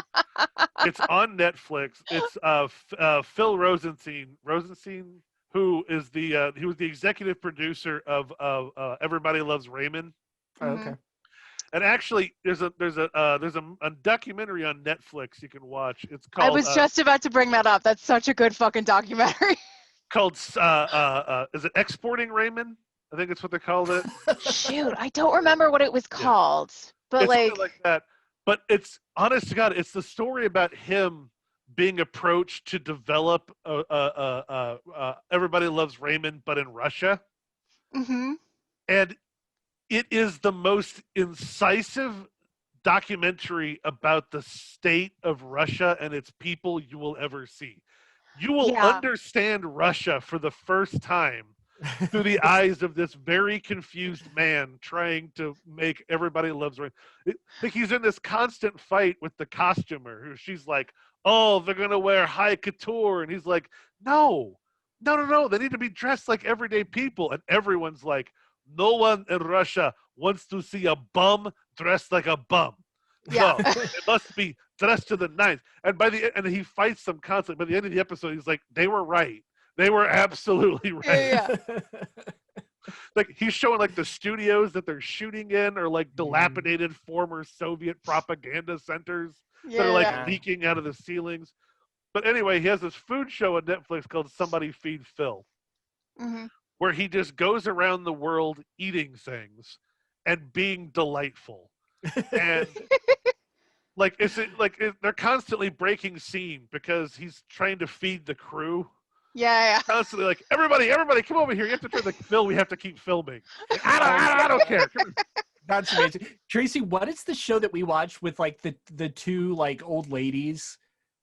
It's on Netflix. It's Phil Rosenstein, who is he was the executive producer of Everybody Loves Raymond. Oh, okay. And actually, there's a documentary on Netflix you can watch. It's called. I was just about to bring that up. That's such a good fucking documentary. Called is it Exporting Raymond? I think it's what they called it. Shoot, I don't remember what it was called, but it's like that. But it's honest to God, it's the story about him being approached to develop Everybody Loves Raymond, but in Russia. And it is the most incisive documentary about the state of Russia and its people you will ever see. You will understand Russia for the first time through the eyes of this very confused man trying to make Everybody Loves Raymond. Like he's in this constant fight with the costumer who she's like, oh, they're going to wear high couture. And he's like, no, they need to be dressed like everyday people. And everyone's like, no one in Russia wants to see a bum dressed like a bum. Yeah. No, it must be dressed to the nines. And he fights them constantly. By the end of the episode, he's like, they were right. They were absolutely right. Yeah. Like he's showing like the studios that they're shooting in are like dilapidated former Soviet propaganda centers that are like leaking out of the ceilings. But anyway, he has this food show on Netflix called Somebody Feed Phil, where he just goes around the world eating things and being delightful. And they're constantly breaking scene because he's trying to feed the crew. Yeah. Constantly like, everybody, come over here. You have to turn the Phil. We have to keep filming. Like, I don't care. That's amazing. Tracy, what is the show that we watched with like the two like old ladies,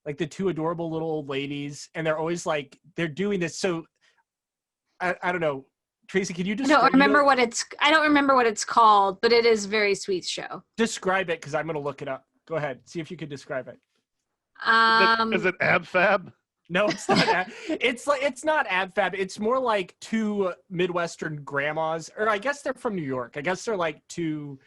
like the two adorable little old ladies, and they're always like they're doing this. So I don't know. Tracy, can you describe? I don't remember what it's called, but it is a very sweet show. Describe it, because I'm going to look it up. Go ahead. See if you could describe it. Is it Ab Fab? No, it's not. It's not Ab Fab. It's more like two Midwestern grandmas, or I guess they're from New York. I guess they're like two.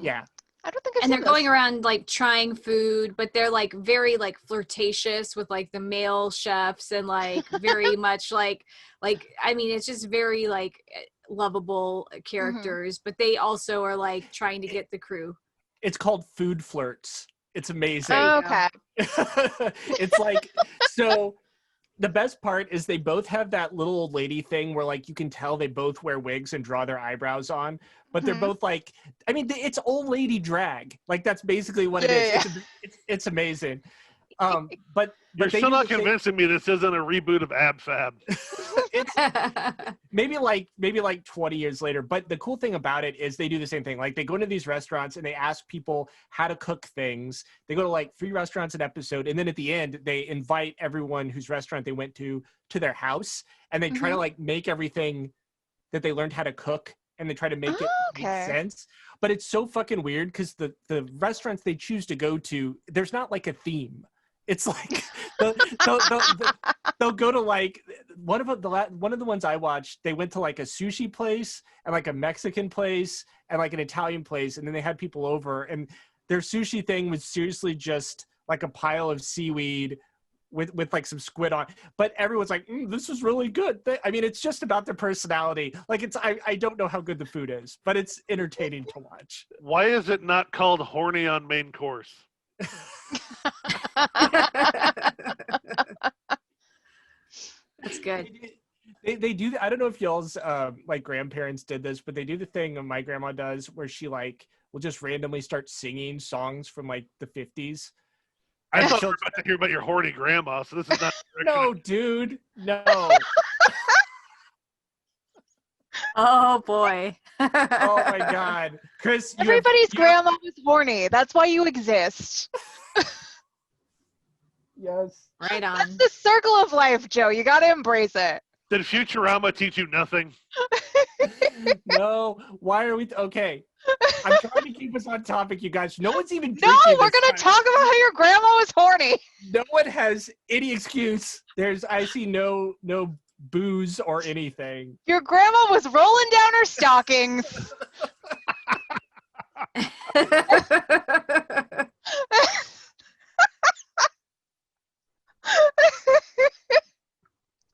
Yeah. I don't think and they're going around like trying food, but they're like very like flirtatious with like the male chefs and like very much like I mean it's just very like lovable characters, but they also are like trying to get the crew. It's called Food Flirts. It's amazing. Oh, okay. It's like, so the best part is they both have that little old lady thing where like you can tell they both wear wigs and draw their eyebrows on, but they're both like, I mean, it's old lady drag. Like that's basically what it is. Yeah. It's amazing. But you're they still do not the same- convincing me this isn't a reboot of Ab Fab. It's maybe like 20 years later. But the cool thing about it is they do the same thing. Like they go into these restaurants and they ask people how to cook things. They go to like 3 restaurants an episode, and then at the end they invite everyone whose restaurant they went to their house, and they try to like make everything that they learned how to cook, and they try to make it make sense. But it's so fucking weird because the restaurants they choose to go to, there's not like a theme. It's like they'll go to like one of the ones I watched. They went to like a sushi place and like a Mexican place and like an Italian place, and then they had people over, and their sushi thing was seriously just like a pile of seaweed with like some squid on. But everyone's like, this is really good. I mean, it's just about their personality. Like I don't know how good the food is, but it's entertaining to watch. Why is it not called Horny on Main Course? That's good. They do. I don't know if y'all's like grandparents did this, but they do the thing my grandma does where she like will just randomly start singing songs from like the 50s. I thought we were about to hear about your horny grandma, so this is not. No, dude, no. Oh boy. Oh my God, Chris. Everybody's grandma was horny. That's why you exist. Yes. Right on. That's the circle of life, Joe. You got to embrace it. Did Futurama teach you nothing? No. Why are we? Okay. I'm trying to keep us on topic, you guys. No one's even. No, we're gonna talk about how your grandma was horny. No one has any excuse. I see no booze or anything. Your grandma was rolling down her stockings.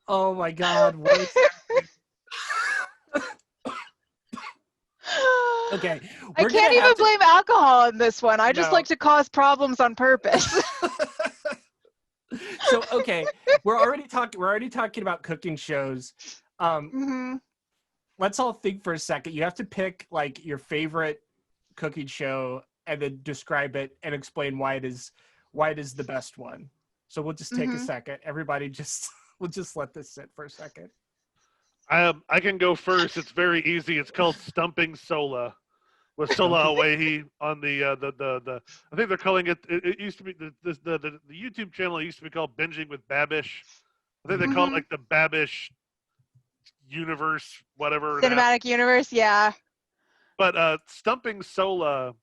Oh my God. What is Okay. I can't even blame alcohol in this one. I just like to cause problems on purpose. So, okay, we're already talking about cooking shows. Let's all think for a second. You have to pick like your favorite cooking show and then describe it and explain why it is the best one. So we'll just take a second. Everybody we'll just let this sit for a second. I can go first. It's very easy. It's called Stumping Sola, with Sola Awahi on the I think they're calling it. It used to be the YouTube channel used to be called Binging with Babish. I think they call it like the Babish universe, whatever. Cinematic universe, yeah. But Stumping Sola.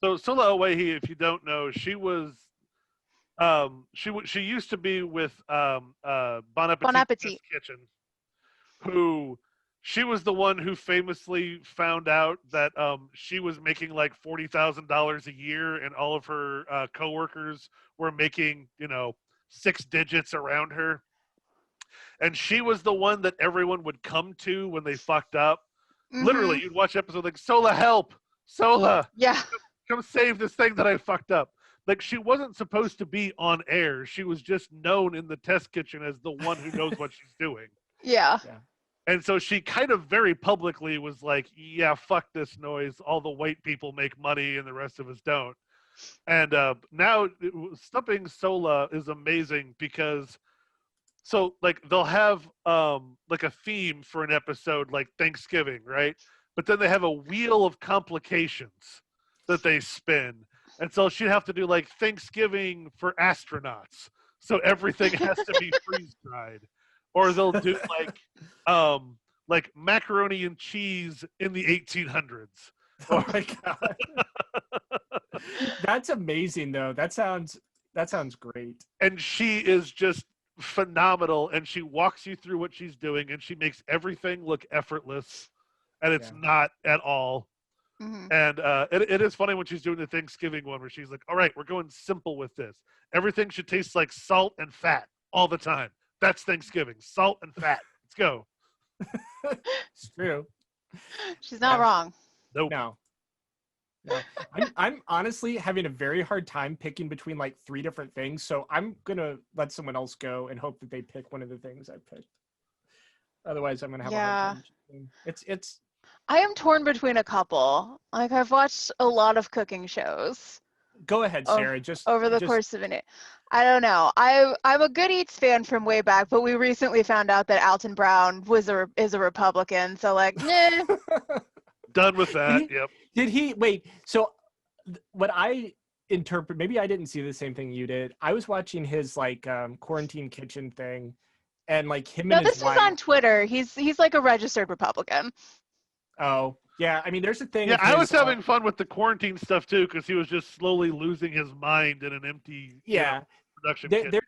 So Sola Awahi, if you don't know, she was. She used to be with Bon Appetit Kitchen, who she was the one who famously found out that she was making like $40,000 a year, and all of her coworkers were making 6 digits around her, and she was the one that everyone would come to when they fucked up. Literally, you'd watch episodes like Sola, help, Sola, come save this thing that I fucked up. Like, she wasn't supposed to be on air. She was just known in the test kitchen as the one who knows what she's doing. Yeah. And so she kind of very publicly was like, yeah, fuck this noise. All the white people make money and the rest of us don't. And now Stumping Sola is amazing because, so like they'll have like a theme for an episode like Thanksgiving, right? But then they have a wheel of complications that they spin. And so she'd have to do like Thanksgiving for astronauts. So everything has to be freeze dried. Or they'll do like macaroni and cheese in the 1800s. Oh my God. That's amazing though. That sounds great. And she is just phenomenal, and she walks you through what she's doing, and she makes everything look effortless, and it's not at all. And it is funny when she's doing the Thanksgiving one where she's like, all right, we're going simple with this. Everything should taste like salt and fat all the time. That's Thanksgiving. Salt and fat. Let's go. It's true. She's not wrong. Nope. No. I'm honestly having a very hard time picking between like 3 different things. So I'm going to let someone else go and hope that they pick one of the things I picked. Otherwise, I'm going to have a hard time choosing. I am torn between a couple. Like, I've watched a lot of cooking shows. Go ahead, Sarah. Over the course of it. I don't know. I'm a Good Eats fan from way back, but we recently found out that Alton Brown is a Republican. So like, nah. Done with that. Yep. Did he wait? So what I interpret, maybe I didn't see the same thing you did. I was watching his like quarantine kitchen thing, and like him and his wife. No, this is on Twitter. He's like a registered Republican. Oh. Yeah, I mean, there's a thing. Yeah, I was having fun with the quarantine stuff too, because he was just slowly losing his mind in an empty production kitchen.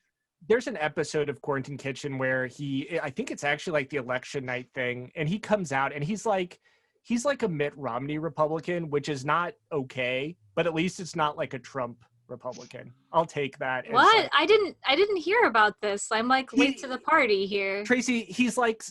There's an episode of Quarantine Kitchen where I think it's actually like the election night thing, and he comes out and he's like a Mitt Romney Republican, which is not okay, but at least it's not like a Trump Republican. I'll take that. What? I didn't hear about this. I'm like late to the party here. Tracy, he's like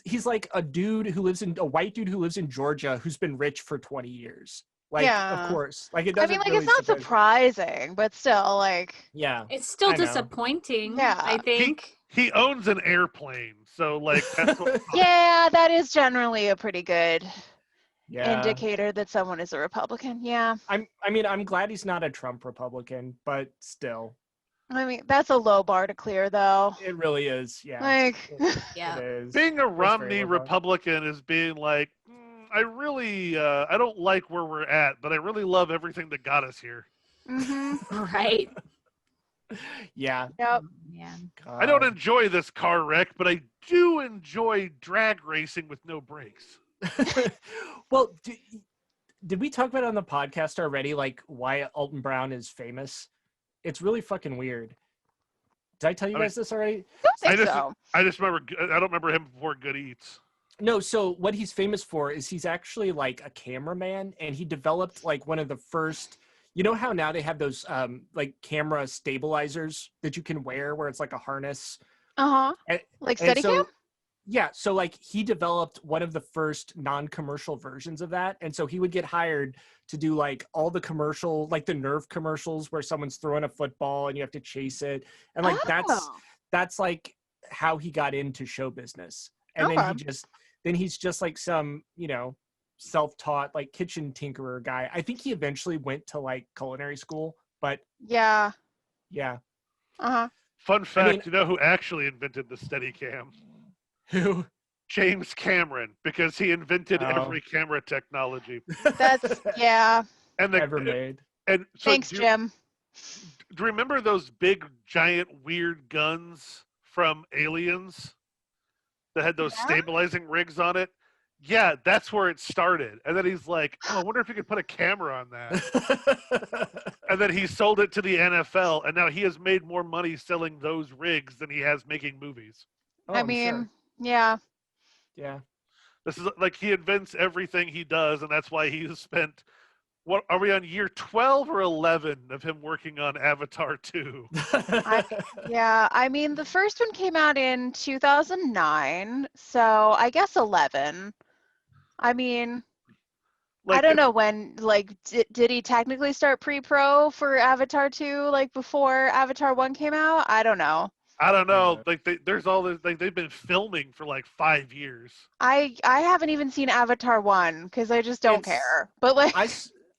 a white dude who lives in Georgia who's been rich for 20 years. Like, of course. Like, it doesn't. I mean, like, really it's not surprising, but still, like. Yeah. It's still disappointing. Yeah. I think he owns an airplane, so like. That's what yeah, that is generally a pretty good. Indicator that someone is a Republican. Yeah. I'm glad he's not a Trump Republican, but still. I mean, that's a low bar to clear, though. It really is. Yeah. Like, yeah. It is. Being a Romney Republican is being like, I really, I don't like where we're at, but I really love everything that got us here. Mm-hmm. Right. Yeah. Yep. Yeah. I don't enjoy this car wreck, but I do enjoy drag racing with no brakes. Well, did we talk about it on the podcast already, like why Alton Brown is famous? It's really fucking weird. Did I tell you guys this already? I just remember, I don't remember him before Good Eats. No, so what he's famous for is he's actually like a cameraman, and he developed like one of the first, you know how now they have those like camera stabilizers that you can wear where it's like a harness? Uh-huh. Like Steadicam? Yeah, so like he developed one of the first non-commercial versions of that, and so he would get hired to do like all the commercial, like the Nerf commercials where someone's throwing a football and you have to chase it, and like that's like how he got into show business. And then he's just like some, you know, self-taught like kitchen tinkerer guy. I think he eventually went to like culinary school, but yeah. Uh-huh. Fun fact, you know who actually invented the Steadicam? Who? James Cameron, because he invented every camera technology. That's and ever made. And so thanks, Jim. Do you remember those big, giant, weird guns from Aliens that had those stabilizing rigs on it? Yeah, that's where it started. And then he's like, I wonder if you could put a camera on that. And then he sold it to the NFL, and now he has made more money selling those rigs than he has making movies. Oh, I mean, yeah. This is like he invents everything he does, and that's why he's spent, what are we on, year 12 or 11 of him working on Avatar 2? I mean, the first one came out in 2009, so I guess 11. I mean, like, I don't know when, like, did he technically start pre-pro for Avatar 2, like, before Avatar 1 came out? I don't know. Like, there's all this, like, they've been filming for, like, 5 years. I haven't even seen Avatar 1, because I just don't care. But, like...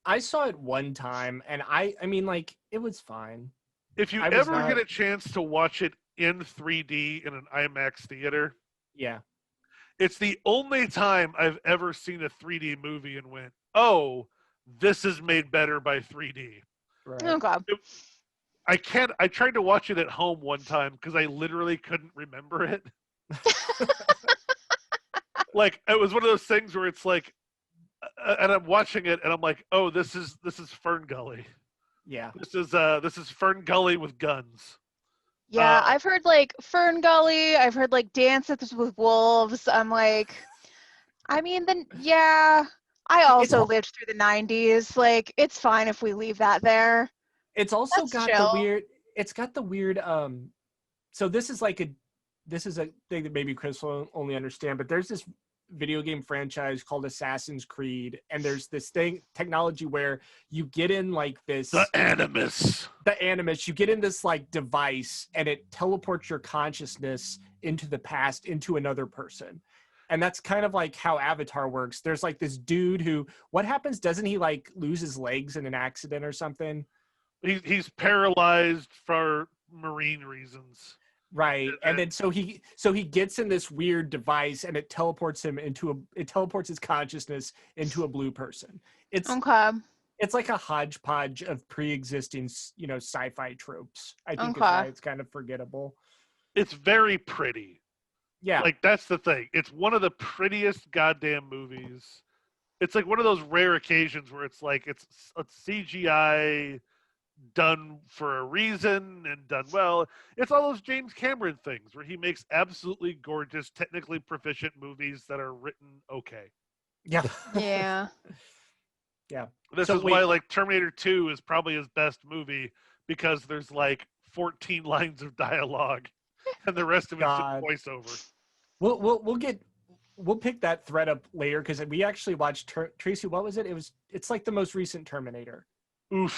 I saw it one time, and I mean, like, it was fine. If you ever get a chance to watch it in 3D in an IMAX theater... Yeah. It's the only time I've ever seen a 3D movie and went, oh, this is made better by 3D. Right. Oh, God. I tried to watch it at home one time because I literally couldn't remember it. Like, it was one of those things where it's like, and I'm watching it and I'm like, oh, this is Fern Gully. Yeah. This is Fern Gully with guns. Yeah, I've heard like Fern Gully. I've heard like Dances with Wolves. I'm like, I mean, I also lived through the 90s. Like, it's fine if we leave that there. It's also got the weird, so this is a thing that maybe Chris will only understand, but there's this video game franchise called Assassin's Creed, and there's this technology where you get in like this the animus, you get in this like device and it teleports your consciousness into the past into another person. And that's kind of like how Avatar works. There's like this dude who, what happens, doesn't he like lose his legs in an accident or something? He's paralyzed for marine reasons. Right. And then so he gets in this weird device and it teleports his consciousness into a blue person. It's like a hodgepodge of pre-existing, sci-fi tropes. I think is why it's kind of forgettable. It's very pretty. Yeah. Like, that's the thing. It's one of the prettiest goddamn movies. It's like one of those rare occasions where it's like it's a CGI done for a reason and done well. It's all those James Cameron things where he makes absolutely gorgeous, technically proficient movies that are written okay. Yeah. Yeah. Yeah. This is why, like, Terminator 2 is probably his best movie, because there's like 14 lines of dialogue and the rest of it's just voiceover. We'll pick that thread up later, because we actually watched Tracy. What was it? It's like the most recent Terminator. Oof.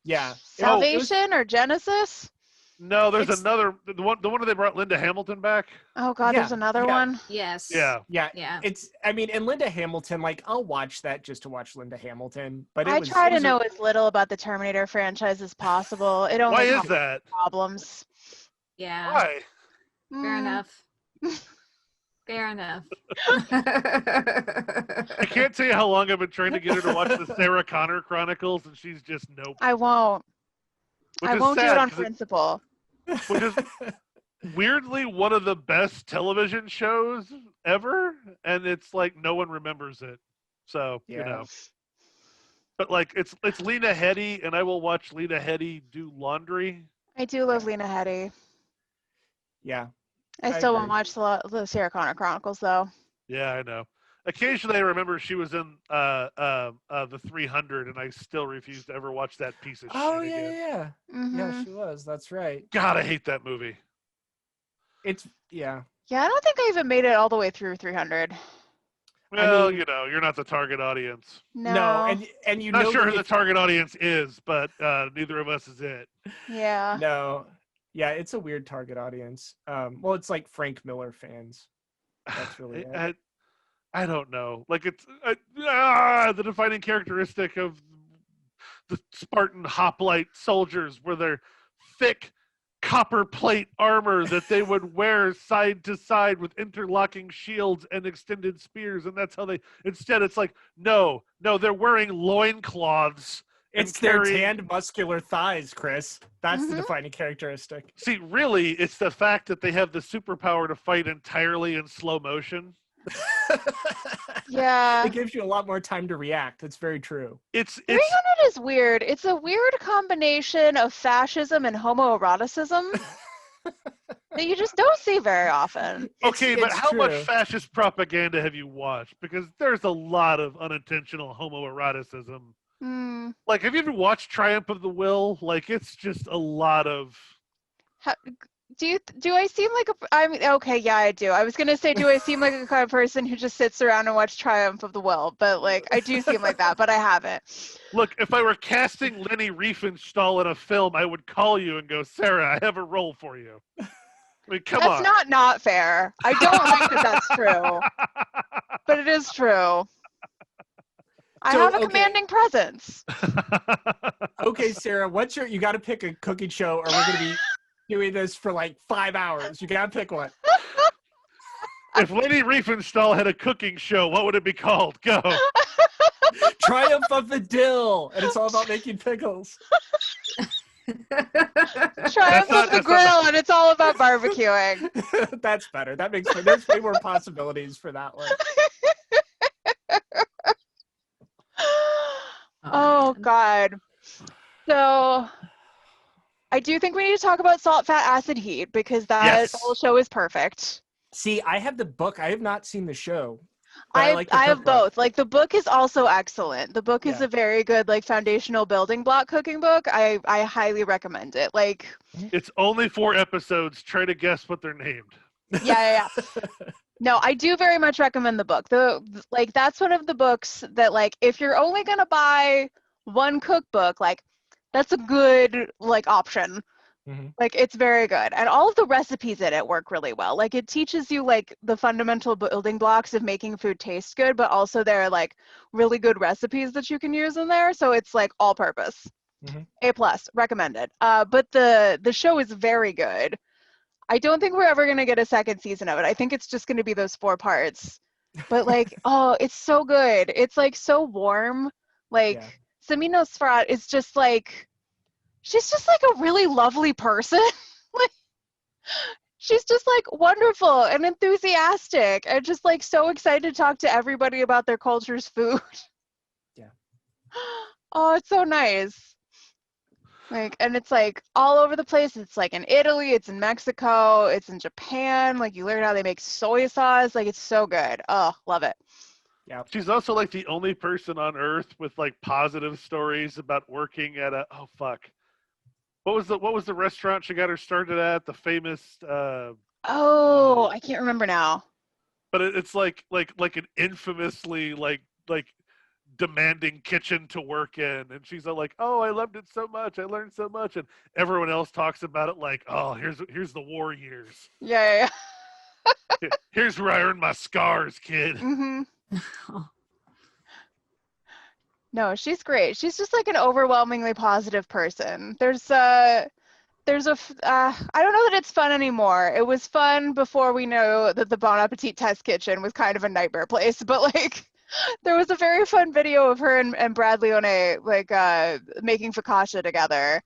Yeah. Salvation or Genesis? No, there's another the one where they brought Linda Hamilton back. Oh God, there's another one. Yes. Yeah. And Linda Hamilton, like, I'll watch that just to watch Linda Hamilton. But I try to know as little about the Terminator franchise as possible. It only Why is that? Problems. Yeah. Why? Fair enough. Fair enough. I can't tell you how long I've been trying to get her to watch the Sarah Connor Chronicles, and she's just nope. I won't. I won't do it on principle. Which is weirdly one of the best television shows ever, and it's like no one remembers it. So, But like it's Lena Headey, and I will watch Lena Headey do laundry. I do love Lena Headey. Yeah. I still won't watch the Sarah Connor Chronicles, though. Yeah, I know. Occasionally, I remember she was in the 300, and I still refuse to ever watch that piece of shit again. Yeah. Mm-hmm. Yeah, she was. That's right. God, I hate that movie. Yeah, I don't think I even made it all the way through 300. Well, you're not the target audience. No, and you not know sure who the target audience is, but neither of us is it. Yeah. No. Yeah, it's a weird target audience. Well, it's like Frank Miller fans. That's really it. I don't know. Like, it's the defining characteristic of the Spartan hoplite soldiers were their thick copper plate armor that they would wear side to side with interlocking shields and extended spears, and that's how instead it's like, no, they're wearing loincloths. It's their tanned muscular thighs, Chris. That's the defining characteristic. See, really, it's the fact that they have the superpower to fight entirely in slow motion. Yeah. It gives you a lot more time to react. That's very true. 300 is weird. It's a weird combination of fascism and homoeroticism that you just don't see very often. Okay, but how much fascist propaganda have you watched? Because there's a lot of unintentional homoeroticism. Like, have you ever watched Triumph of the Will? Like, it's just a lot of... Do I seem like okay, yeah, I do. I was going to say, do I seem like a kind of person who just sits around and watches Triumph of the Will? But, like, I do seem like that, but I haven't. Look, if I were casting Leni Riefenstahl in a film, I would call you and go, Sarah, I have a role for you. I mean, come on. That's not fair. I don't like that that's true. But it is true. I have a commanding presence. Okay, Sarah, you got to pick a cooking show, or we're going to be doing this for like 5 hours. You got to pick one. If Leni Riefenstahl had a cooking show, what would it be called? Go. Triumph of the Dill, and it's all about making pickles. Triumph of the Grill, and it's all about barbecuing. That's better. There's way more possibilities for that one. Oh, God. So I do think we need to talk about Salt, Fat, Acid, Heat, because that whole show is perfect. See, I have the book. I have not seen the show. I have both. Like, the book is also excellent. The book is a very good, like, foundational building block cooking book. I highly recommend it. Like, it's only 4 episodes. Try to guess what they're named. Yeah. No, I do very much recommend the book. That's one of the books that, like, if you're only gonna buy one cookbook, like, that's a good, like, option. Mm-hmm. Like, it's very good, and all of the recipes in it work really well. Like, it teaches you, like, the fundamental building blocks of making food taste good, but also there are, like, really good recipes that you can use in there. So it's, like, all purpose. A+, recommended. But the show is very good. I don't think we're ever going to get a second season of it. I think it's just going to be those 4 parts. But like, oh, it's so good. It's like so warm. Like Samin Nosrat is just like, she's just like a really lovely person. Like, she's just like wonderful and enthusiastic and just like so excited to talk to everybody about their culture's food. Yeah. Oh, it's so nice. Like, and it's like all over the place. It's like in Italy, it's in Mexico, it's in Japan. Like, you learn how they make soy sauce. Like, it's so good. Oh, love it. Yeah. She's also like the only person on earth with like positive stories about working at a what was the restaurant she got her started at? The famous I can't remember now. But it's like an infamously like demanding kitchen to work in, and she's like, oh, I loved it so much, I learned so much, and everyone else talks about it like, oh, here's the war years. Yeah. Here's where I earned my scars, kid. No, she's great. She's just like an overwhelmingly positive person. I don't know that it's fun anymore. It was fun before we know that the Bon Appetit test kitchen was kind of a nightmare place, but like, there was a very fun video of her and Brad Leone like making focaccia together.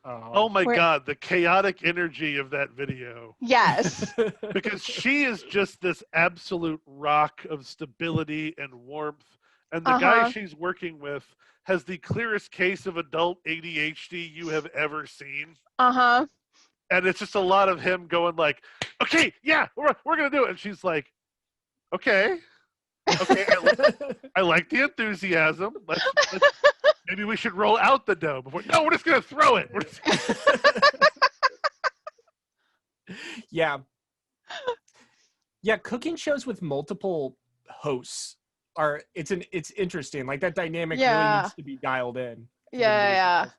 Oh my God, the chaotic energy of that video. Yes. Because she is just this absolute rock of stability and warmth. And the guy she's working with has the clearest case of adult ADHD you have ever seen. And it's just a lot of him going like, okay, yeah, we're going to do it. And she's like, okay, I like the enthusiasm. Let's maybe we should roll out the dough before. No, we're just gonna throw it. Yeah. Cooking shows with multiple hosts it's interesting. Like, that dynamic really needs to be dialed in. But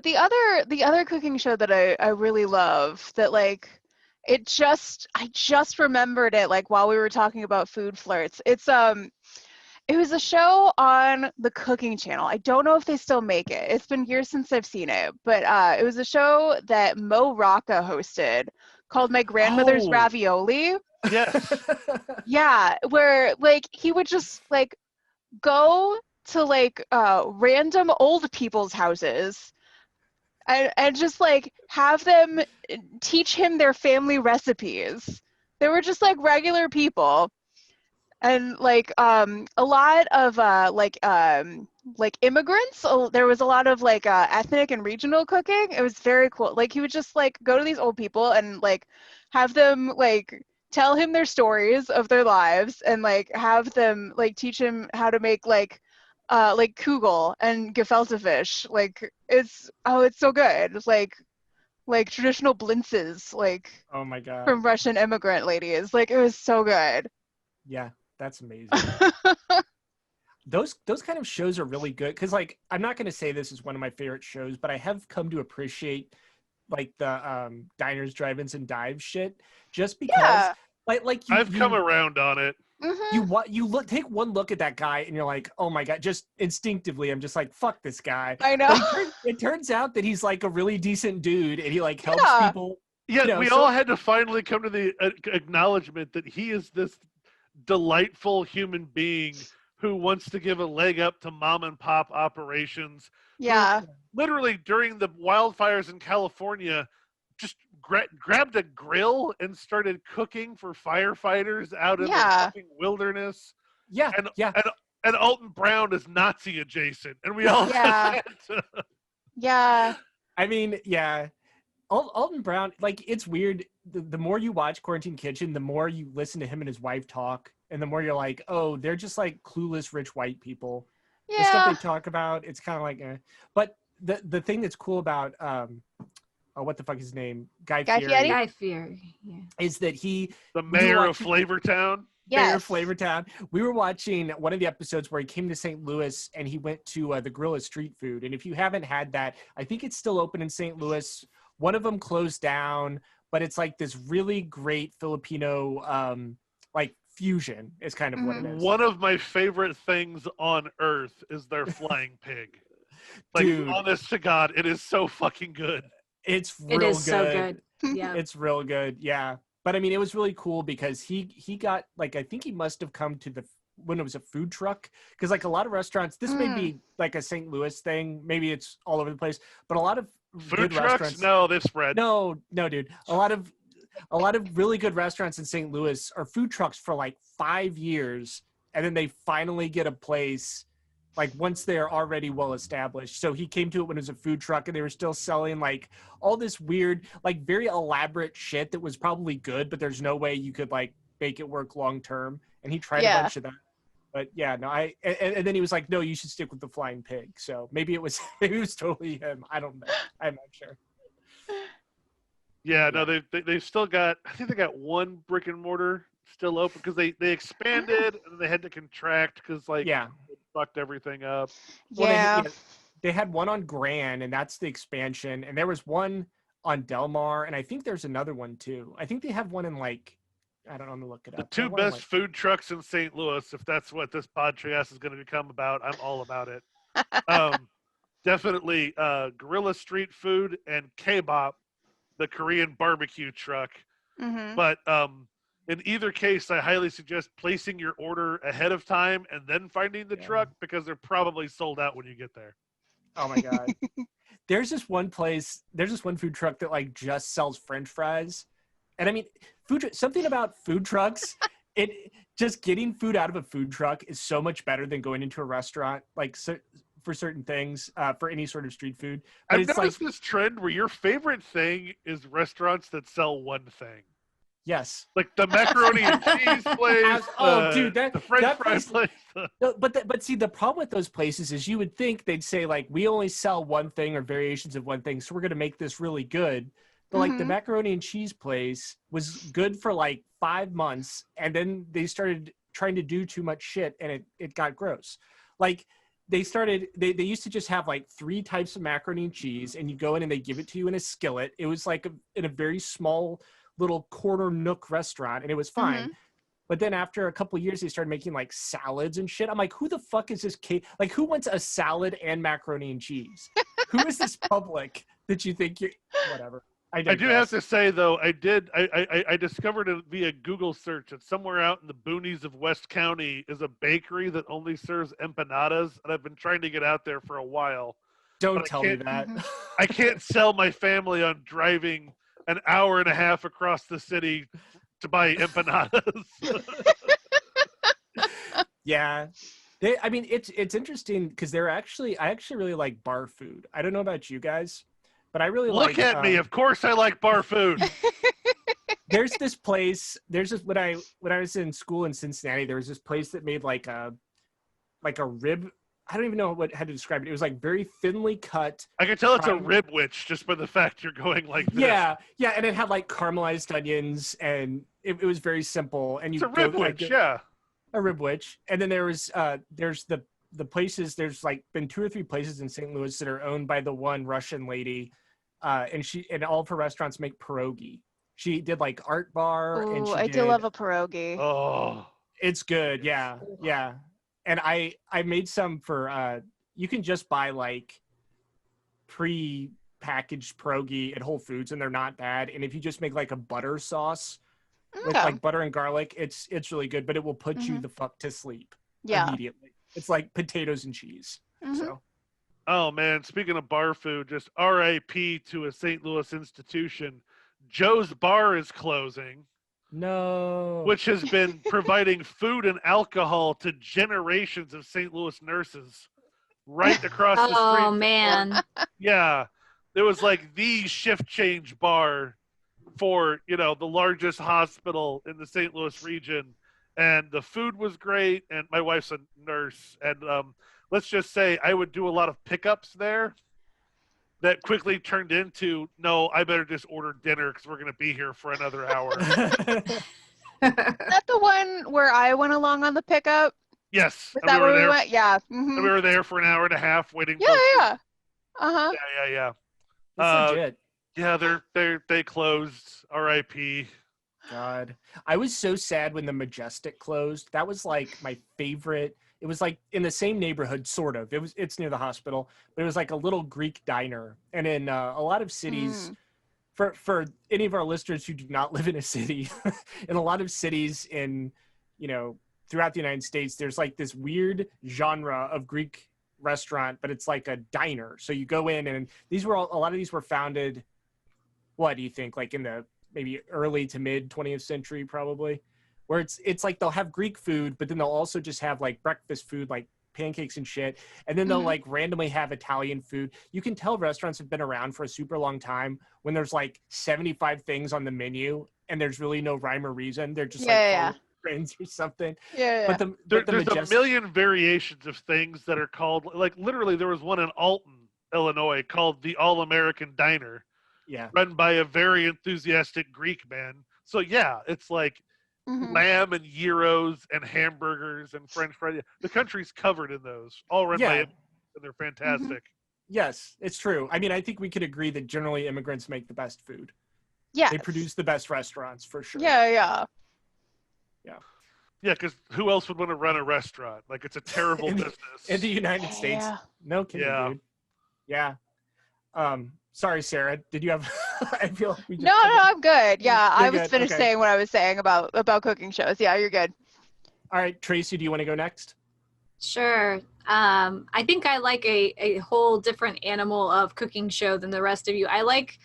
the other cooking show that I really love that like. I just remembered it like while we were talking about food flirts. It was a show on the Cooking Channel. I don't know if they still make it. It's been years since I've seen it, but it was a show that Mo Rocca hosted called My Grandmother's Ravioli. Yes. Yeah, where like he would just like go to like random old people's houses and just like have them teach him their family recipes. They were just like regular people, and like a lot of like immigrants. There was a lot of like ethnic and regional cooking. It was very cool. Like, he would just like go to these old people and like have them like tell him their stories of their lives, and like have them like teach him how to make like kugel and gefilte fish. Like, it's so good. It's like traditional blintzes, like, oh my God, from Russian immigrant ladies. Like, it was so good. Yeah, that's amazing. Those kind of shows are really good because, like, I'm not going to say this is one of my favorite shows, but I have come to appreciate like the diners, drive-ins, and dives shit just because I've come around on it. You take one look at that guy and you're like, oh my God, just instinctively I'm just like, fuck this guy. I know. It turns out that he's like a really decent dude and he like helps people. Yeah, we all had to finally come to the acknowledgement that he is this delightful human being who wants to give a leg up to mom and pop operations. Yeah. Literally during the wildfires in California, just grabbed a grill and started cooking for firefighters out in the fucking wilderness. Yeah, and Alton Brown is Nazi adjacent, and we all yeah. I mean, yeah. Alton Brown, like, it's weird. The more you watch Quarantine Kitchen, the more you listen to him and his wife talk, and the more you're like, oh, they're just like clueless rich white people. Yeah. The stuff they talk about, it's kind of like, But the thing that's cool about what the fuck is his name? Guy Fieri. Guy Fieri, yeah. Is that he the mayor of Flavortown? Yes. Mayor of Flavortown. We were watching one of the episodes where he came to St. Louis and he went to the Grill of Street Food. And if you haven't had that, I think it's still open in St. Louis. One of them closed down, but it's like this really great Filipino like fusion is kind of what it is. One of my favorite things on earth is their flying pig. Like, Dude, honest to God, it is so fucking good. It's real It is good. so good. Yeah. It's real good. Yeah. But I mean, it was really cool because he got, like, I think he must have come to when it was a food truck, because like a lot of restaurants, this may be like a St. Louis thing, maybe it's all over the place, but a lot of food trucks, no, they've spread. No, dude. A lot of really good restaurants in St. Louis are food trucks for like 5 years, and then they finally get a place like once they're already well established. So he came to it when it was a food truck, and they were still selling like all this weird, like very elaborate shit that was probably good, but there's no way you could like make it work long term. And he tried a bunch of that. But yeah, no, and then he was like, no, you should stick with the flying pig. So maybe it was totally him. I don't know. I'm not sure. Yeah, no, they've still got, I think they got one brick and mortar still open because they expanded and then they had to contract because like it fucked everything up. Yeah. Well, they had one on Grand, and that's the expansion. And there was one on Del Mar, and I think there's another one too. I think they have one in like, I don't know, I'm gonna look it up. The two best food trucks in St. Louis, if that's what this podcast is going to become about, I'm all about it. Definitely Guerrilla Street Food and Kpop, the Korean barbecue truck. But in either case, I highly suggest placing your order ahead of time and then finding the truck, because they're probably sold out when you get there. Oh my God. There's this one food truck that like just sells French fries. And I mean, something about food trucks, just getting food out of a food truck is so much better than going into a restaurant, like for certain things, for any sort of street food. But I've noticed this trend where your favorite thing is restaurants that sell one thing. Yes. Like the macaroni and cheese place. Dude, the French fry place. But see, the problem with those places is you would think they'd say like, we only sell one thing or variations of one thing, so we're going to make this really good. But like the macaroni and cheese place was good for like 5 months, and then they started trying to do too much shit, and it got gross. Like they used to just have like 3 types of macaroni and cheese, and you go in and they give it to you in a skillet. It was like in a very small little corner nook restaurant, and it was fine. But then after a couple of years, they started making like salads and shit. I'm like, who the fuck is this like, who wants a salad and macaroni and cheese? Who is this public that you think you're whatever? I do have to say though, I discovered it via Google search that somewhere out in the boonies of West County is a bakery that only serves empanadas, and I've been trying to get out there for a while. Don't tell me that. I can't sell my family on driving an hour and a half across the city to buy empanadas. Yeah. I mean, it's interesting because I actually really like bar food. I don't know about you guys, but I really Look at me. Of course I like bar food. There's this place. When I was in school in Cincinnati, there was this place that made like a rib. I don't even know how to describe it. It was like very thinly cut. I can tell it's a rib witch just by the fact you're going like this. Yeah, and it had like caramelized onions, and it was very simple. And it's a rib witch, yeah. A rib witch. And then there's the places. There's like been 2 or 3 places in St. Louis that are owned by the one Russian lady, and all of her restaurants make pierogi. She did like Art Bar. Ooh, and I do love a pierogi. Oh, it's good. Yeah. And I made some for, you can just buy like pre-packaged pierogi at Whole Foods, and they're not bad. And if you just make like a butter sauce with like butter and garlic, it's really good, but it will put you the fuck to sleep immediately. It's like potatoes and cheese. So. Oh man, speaking of bar food, just RIP to a St. Louis institution. Joe's Bar is closing. No. Which has been providing food and alcohol to generations of St. Louis nurses right across the street. Oh, man. Yeah. It was like the shift change bar for, the largest hospital in the St. Louis region. And the food was great. And my wife's a nurse. And let's just say I would do a lot of pickups there. That quickly turned into, no, I better just order dinner because we're going to be here for another hour. Is that the one where I went along on the pickup? Yes. Is that where we went? Yeah. And we were there for an hour and a half waiting. Yeah. Uh-huh. Yeah. That's legit. Yeah, they closed. RIP. God. I was so sad when the Majestic closed. That was like my favorite. It was like in the same neighborhood, sort of. It's near the hospital, but it was like a little Greek diner. And in a lot of cities, for any of our listeners who do not live in a city, in a lot of cities in, throughout the United States, there's like this weird genre of Greek restaurant, but it's like a diner. So you go in, and a lot of these were founded, what do you think, like in the maybe early to mid 20th century, probably, where it's like they'll have Greek food, but then they'll also just have like breakfast food, like pancakes and shit. And then they'll like randomly have Italian food. You can tell restaurants have been around for a super long time when there's like 75 things on the menu and there's really no rhyme or reason. They're just trends or something. But there's a million variations of things that are called, like, literally there was one in Alton, Illinois, called the All-American Diner. Yeah. Run by a very enthusiastic Greek man. So yeah, it's like lamb and gyros and hamburgers and French fries. The country's covered in those, all run by immigrants, and they're fantastic. Yes, it's true. I mean, I think we could agree that generally immigrants make the best food. Yeah. They produce the best restaurants, for sure. Yeah, because who else would want to run a restaurant? Like, it's a terrible business. In the United States. No kidding, dude. Yeah. Sorry, Sarah. Did you have? I feel like we just. No, I'm good. Yeah, I was finished saying what I was saying about cooking shows. Yeah, you're good. All right, Tracy, do you want to go next? Sure. I think I like a whole different animal of cooking show than the rest of you. I like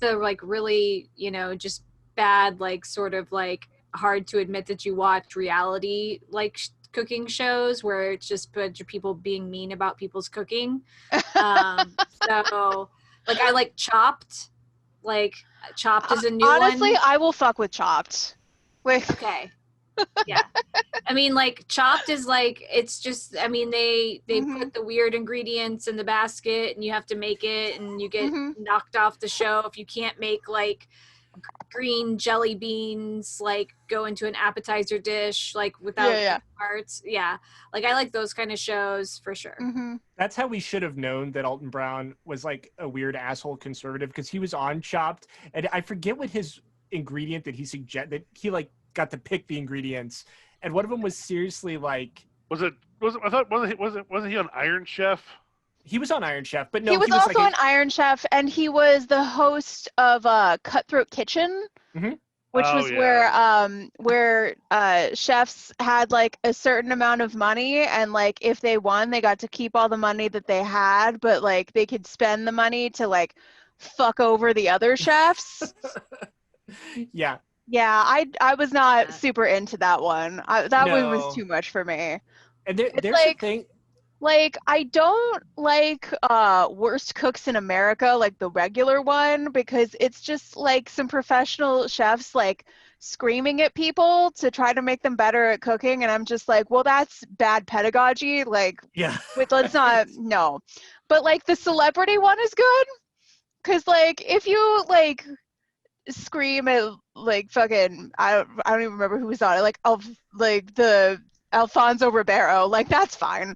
the like really just bad, like sort of like hard to admit that you watch reality like cooking shows where it's just a bunch of people being mean about people's cooking. So. Like, I like Chopped. Like, Chopped is a new one. Honestly, I will fuck with Chopped. Okay. Yeah. I mean, like, Chopped is like, it's just, I mean, they put the weird ingredients in the basket and you have to make it and you get knocked off the show if you can't make, like, green jelly beans, like, go into an appetizer dish, like, without parts. Yeah. Like, I like those kind of shows for sure. That's how we should have known that Alton Brown was, like, a weird asshole conservative, because he was on Chopped, and I forget what his ingredient that he suggested, that he, like, got to pick the ingredients, and one of them was seriously, like... Wasn't he on Iron Chef? He was on Iron Chef, but no, he was also like on Iron Chef, and he was the host of Cutthroat Kitchen, which was where chefs had like a certain amount of money, and like if they won, they got to keep all the money that they had, but like they could spend the money to like fuck over the other chefs. Yeah, I was not super into that one. That one was too much for me. And there's like, a thing. Like, I don't like Worst Cooks in America, like the regular one, because it's just like some professional chefs like screaming at people to try to make them better at cooking, and I'm just like, well, that's bad pedagogy. Like, let's not, no. But like the celebrity one is good, because like if you like scream at like fucking I don't even remember who was on it, like the Alfonso Ribeiro, like that's fine.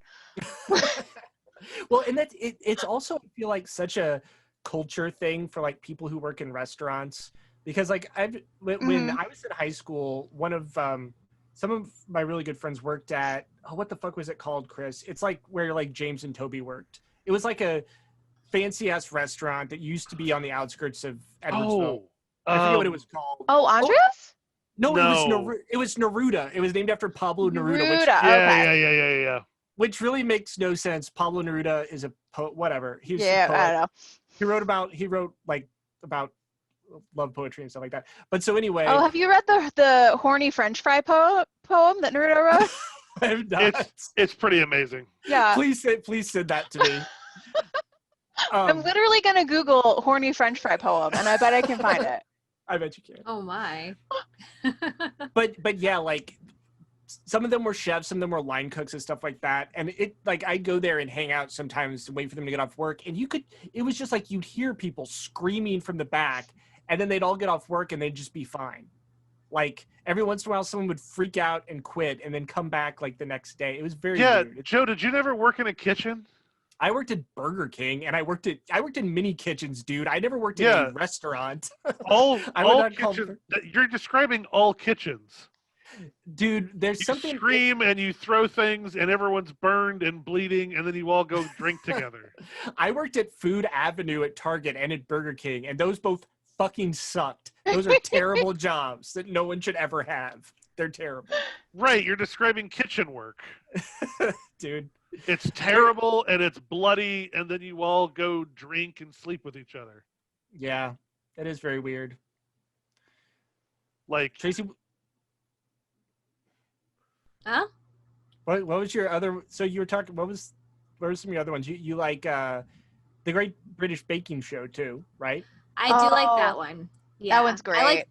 Well, and that's it's also, I feel like, such a culture thing for like people who work in restaurants, because like when I was in high school, one of some of my really good friends worked at what the fuck was it called, Chris? It's like where like James and Toby worked. It was like a fancy ass restaurant that used to be on the outskirts of Edwardsville. I forget what it was called. Oh, Andreas? No, it was Neruda. It was named after Pablo Neruda. Yeah. Which really makes no sense. Pablo Neruda is a poet, whatever. He's a poet. I don't know. He wrote like about love poetry and stuff like that. But so anyway. Oh, have you read the horny French fry poem that Neruda wrote? I have not. It's pretty amazing. Yeah. Please send that to me. I'm literally gonna Google horny French fry poem, and I bet I can find it. I bet you can. Oh my. But yeah, like some of them were chefs, some of them were line cooks and stuff like that. And it like I'd go there and hang out sometimes and wait for them to get off work. And it was just like you'd hear people screaming from the back, and then they'd all get off work and they'd just be fine. Like every once in a while someone would freak out and quit and then come back like the next day. It was very weird. Joe, did you never work in a kitchen? I worked at Burger King, and I worked in mini kitchens, dude. I never worked in a restaurant. All kitchens. You're describing all kitchens. Dude, there's you something. Scream and you throw things, and everyone's burned and bleeding, and then you all go drink together. I worked at Food Avenue at Target and at Burger King, and those both fucking sucked. Those are terrible jobs that no one should ever have. They're terrible. Right, you're describing kitchen work. Dude. It's terrible and it's bloody, and then you all go drink and sleep with each other. Yeah, that is very weird. Like Tracy. Huh? What was your other? So you were talking. What were some of your other ones? You like the Great British Baking Show too, right? I do like that one. Yeah, that one's great.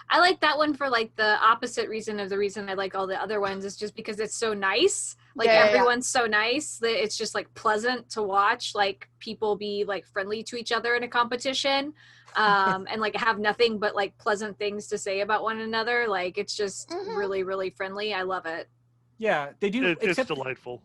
I like that one for like the opposite reason of the reason I like all the other ones is just because it's so nice. Like everyone's so nice that it's just like pleasant to watch, like people be like friendly to each other in a competition, and like have nothing but like pleasant things to say about one another. Like it's just really, really friendly. I love it. Yeah, they do. It's delightful.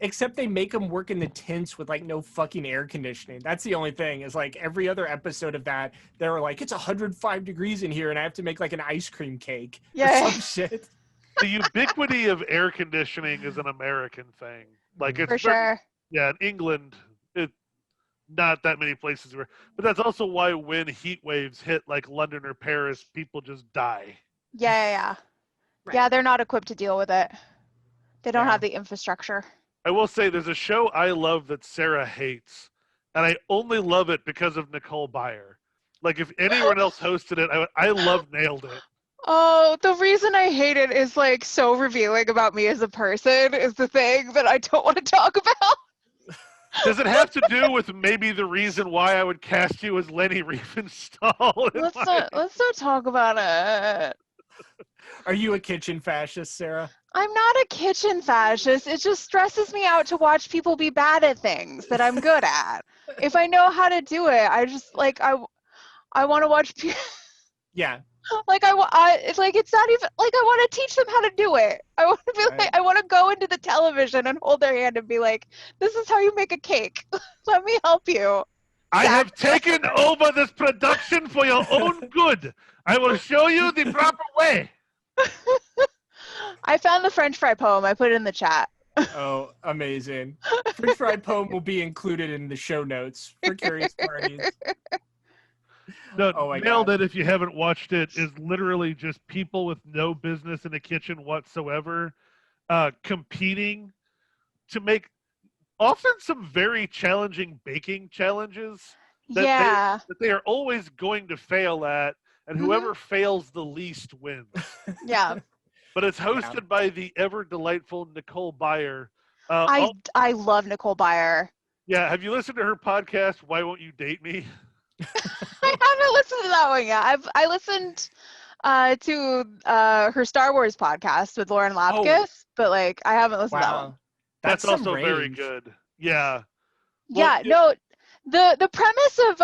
Except they make them work in the tents with like no fucking air conditioning. That's the only thing. Is like every other episode of that, they were like, it's 105 degrees in here, and I have to make like an ice cream cake. Yeah. Or some shit. The ubiquity of air conditioning is an American thing. Like it's for sure. Yeah, in England, not that many places where. But that's also why when heat waves hit like London or Paris, people just die. Yeah. Right. Yeah, they're not equipped to deal with it. They don't have the infrastructure. I will say there's a show I love that Sarah hates, and I only love it because of Nicole Byer. Like, if anyone else hosted it, I love Nailed It. Oh, the reason I hate it is like so revealing about me as a person is the thing that I don't want to talk about. Does it have to do with maybe the reason why I would cast you as Lenny Riefenstahl? Let's not talk about it. Are you a kitchen fascist, Sarah? I'm not a kitchen fascist. It just stresses me out to watch people be bad at things that I'm good at. If I know how to do it, I just like I want to watch people. Yeah. Like it's like it's not even like I want to teach them how to do it. I want to be like I want to go into the television and hold their hand and be like, "This is how you make a cake. Let me help you." I have taken over this production for your own good. I will show you the proper way. I found the French fry poem. I put it in the chat. Oh, amazing. French fry poem will be included in the show notes for curious parties. No, oh my Nailed God. It, if you haven't watched it, is literally just people with no business in a kitchen whatsoever competing to make often some very challenging baking challenges that they are always going to fail at, and whoever fails the least wins. Yeah. But it's hosted by the ever delightful Nicole Byer. I love Nicole Byer. Yeah, have you listened to her podcast, Why Won't You Date Me? I haven't listened to that one yet. I listened to her Star Wars podcast with Lauren Lapkus, but like I haven't listened to that one. That's also very good. Yeah. Well, no, the premise of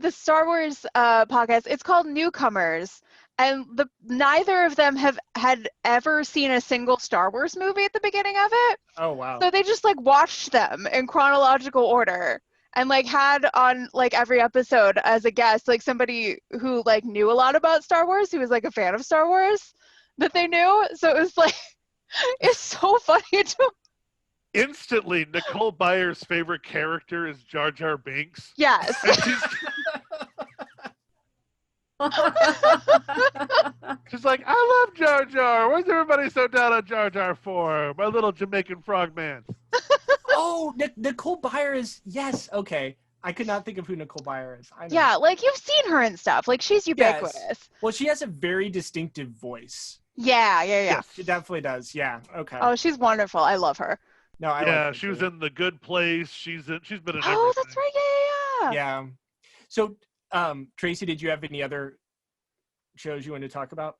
the Star Wars podcast, it's called Newcomers, and neither of them had ever seen a single Star Wars movie at the beginning of it. Oh wow. So they just like watched them in chronological order. And like had on like every episode as a guest, like somebody who like knew a lot about Star Wars, who was like a fan of Star Wars that they knew. So it was like, it's so funny. Instantly, Nicole Byer's favorite character is Jar Jar Binks. Yes. She's like, I love Jar Jar. Why's everybody so down on Jar Jar for? My little Jamaican frogman. Oh, Nicole Byer is, yes, okay. I could not think of who Nicole Byer is. I know. Yeah, like you've seen her and stuff. Like she's ubiquitous. Yes. Well, she has a very distinctive voice. Yeah. Yes. She definitely does. Yeah. Okay. Oh, she's wonderful. I love her. No, I like her she was too. in The Good Place. She's been in everything. Oh, that's right. Yeah. Yeah. So, Tracy, did you have any other shows you want to talk about?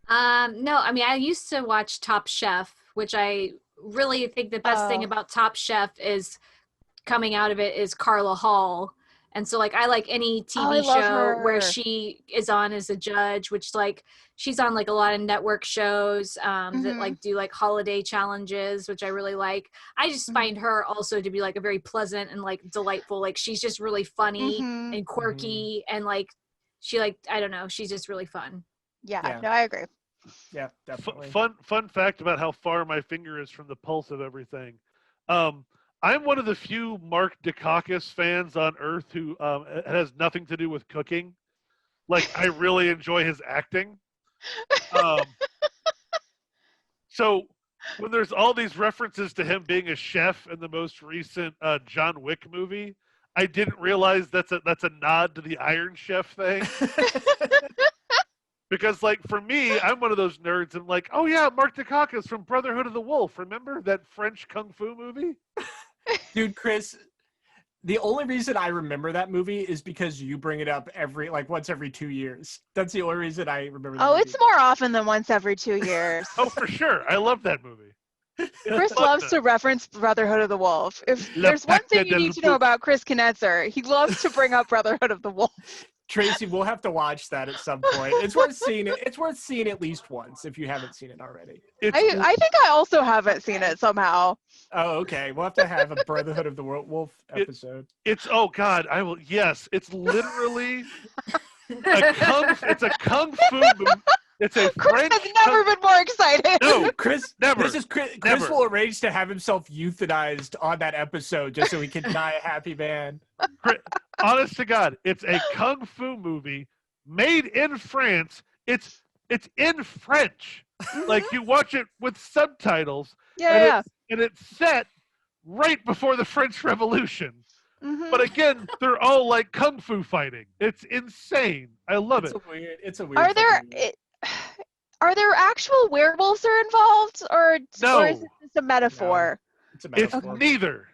No, I mean, I used to watch Top Chef, which I really think the best thing about Top Chef is coming out of it is Carla Hall. And so like I like any I TV love show where her. she is on as a judge, which like she's on like a lot of network shows that like do like holiday challenges, which I really like. I just find her also to be like a very pleasant and like delightful. Like she's just really funny and quirky and like she like, I don't know, she's just really fun. Yeah. No, I agree. Yeah, definitely. Fun fact about how far my finger is from the pulse of everything. I'm one of the few Mark Dukakis fans on Earth who it has nothing to do with cooking. Like, I really enjoy his acting. So when there's all these references to him being a chef in the most recent John Wick movie, I didn't realize that's a nod to the Iron Chef thing. Because, like, for me, I'm one of those nerds. I'm like, oh, yeah, Mark Dukakis from Brotherhood of the Wolf. Remember that French kung fu movie? Dude, Chris, the only reason I remember that movie is because you bring it up once every 2 years. That's the only reason I remember that movie. It's more often than once every 2 years. Oh, for sure. I love that movie. Chris loves to reference Brotherhood of the Wolf. If there's one thing you need to know about Chris Knetzer, he loves to bring up Brotherhood of the Wolf. Tracy, we'll have to watch that at some point. It's worth seeing it. It's worth seeing at least once if you haven't seen it already. I think I also haven't seen it somehow. Oh, okay. We'll have to have a Brotherhood of the Wolf episode. It's oh God, I will. Yes, it's literally it's a kung fu movie. It's a Chris French. has never been more excited. No, Chris. never. Chris will arrange to have himself euthanized on that episode just so he can die a happy man. Honest to God, it's a kung fu movie made in France. It's in French. Like, you watch it with subtitles. Yeah. And it's set right before the French Revolution. But again, they're all like kung fu fighting. It's insane. I love it. It's a weird. Are there actual werewolves that are involved, or No. is it just a metaphor? No, it's a metaphor. It's neither.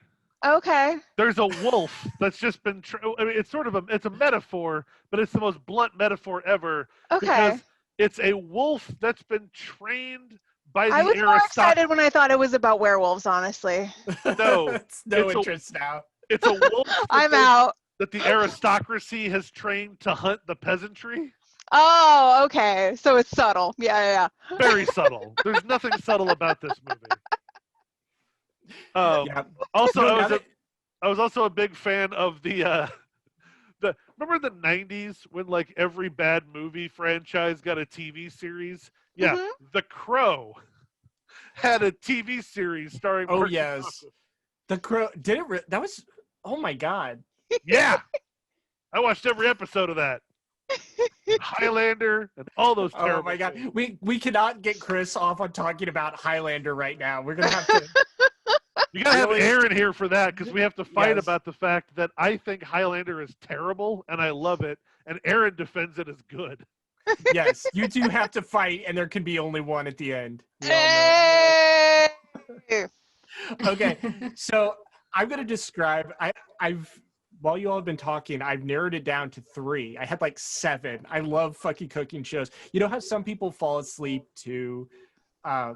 Okay. There's a wolf that's just been. I mean, it's sort of it's a metaphor, but it's the most blunt metaphor ever. Okay. Because it's a wolf that's been trained by the I was more excited when I thought it was about werewolves, honestly. No, it's no interest now. It's a wolf. I'm out. That the aristocracy has trained to hunt the peasantry. Oh, okay. So it's subtle. Yeah. Very subtle. There's nothing subtle about this movie. Also, I was also a big fan of the remember the 90s when like every bad movie franchise got a TV series? Yeah, The Crow had a TV series starring. Oh yes, The Crow. Did it? That was. Oh my God. Yeah, I watched every episode of that. Highlander and all those terrible. Oh my God, we cannot get Chris off on talking about Highlander right now. We're gonna have to. You gotta have Aaron here for that because we have to fight about the fact that I think Highlander is terrible and I love it, and Aaron defends it as good. Yes, you do have to fight, and there can be only one at the end. Okay, so I'm gonna describe. While you all have been talking, I've narrowed it down to 3. I had like 7. I love fucking cooking shows. You know how some people fall asleep to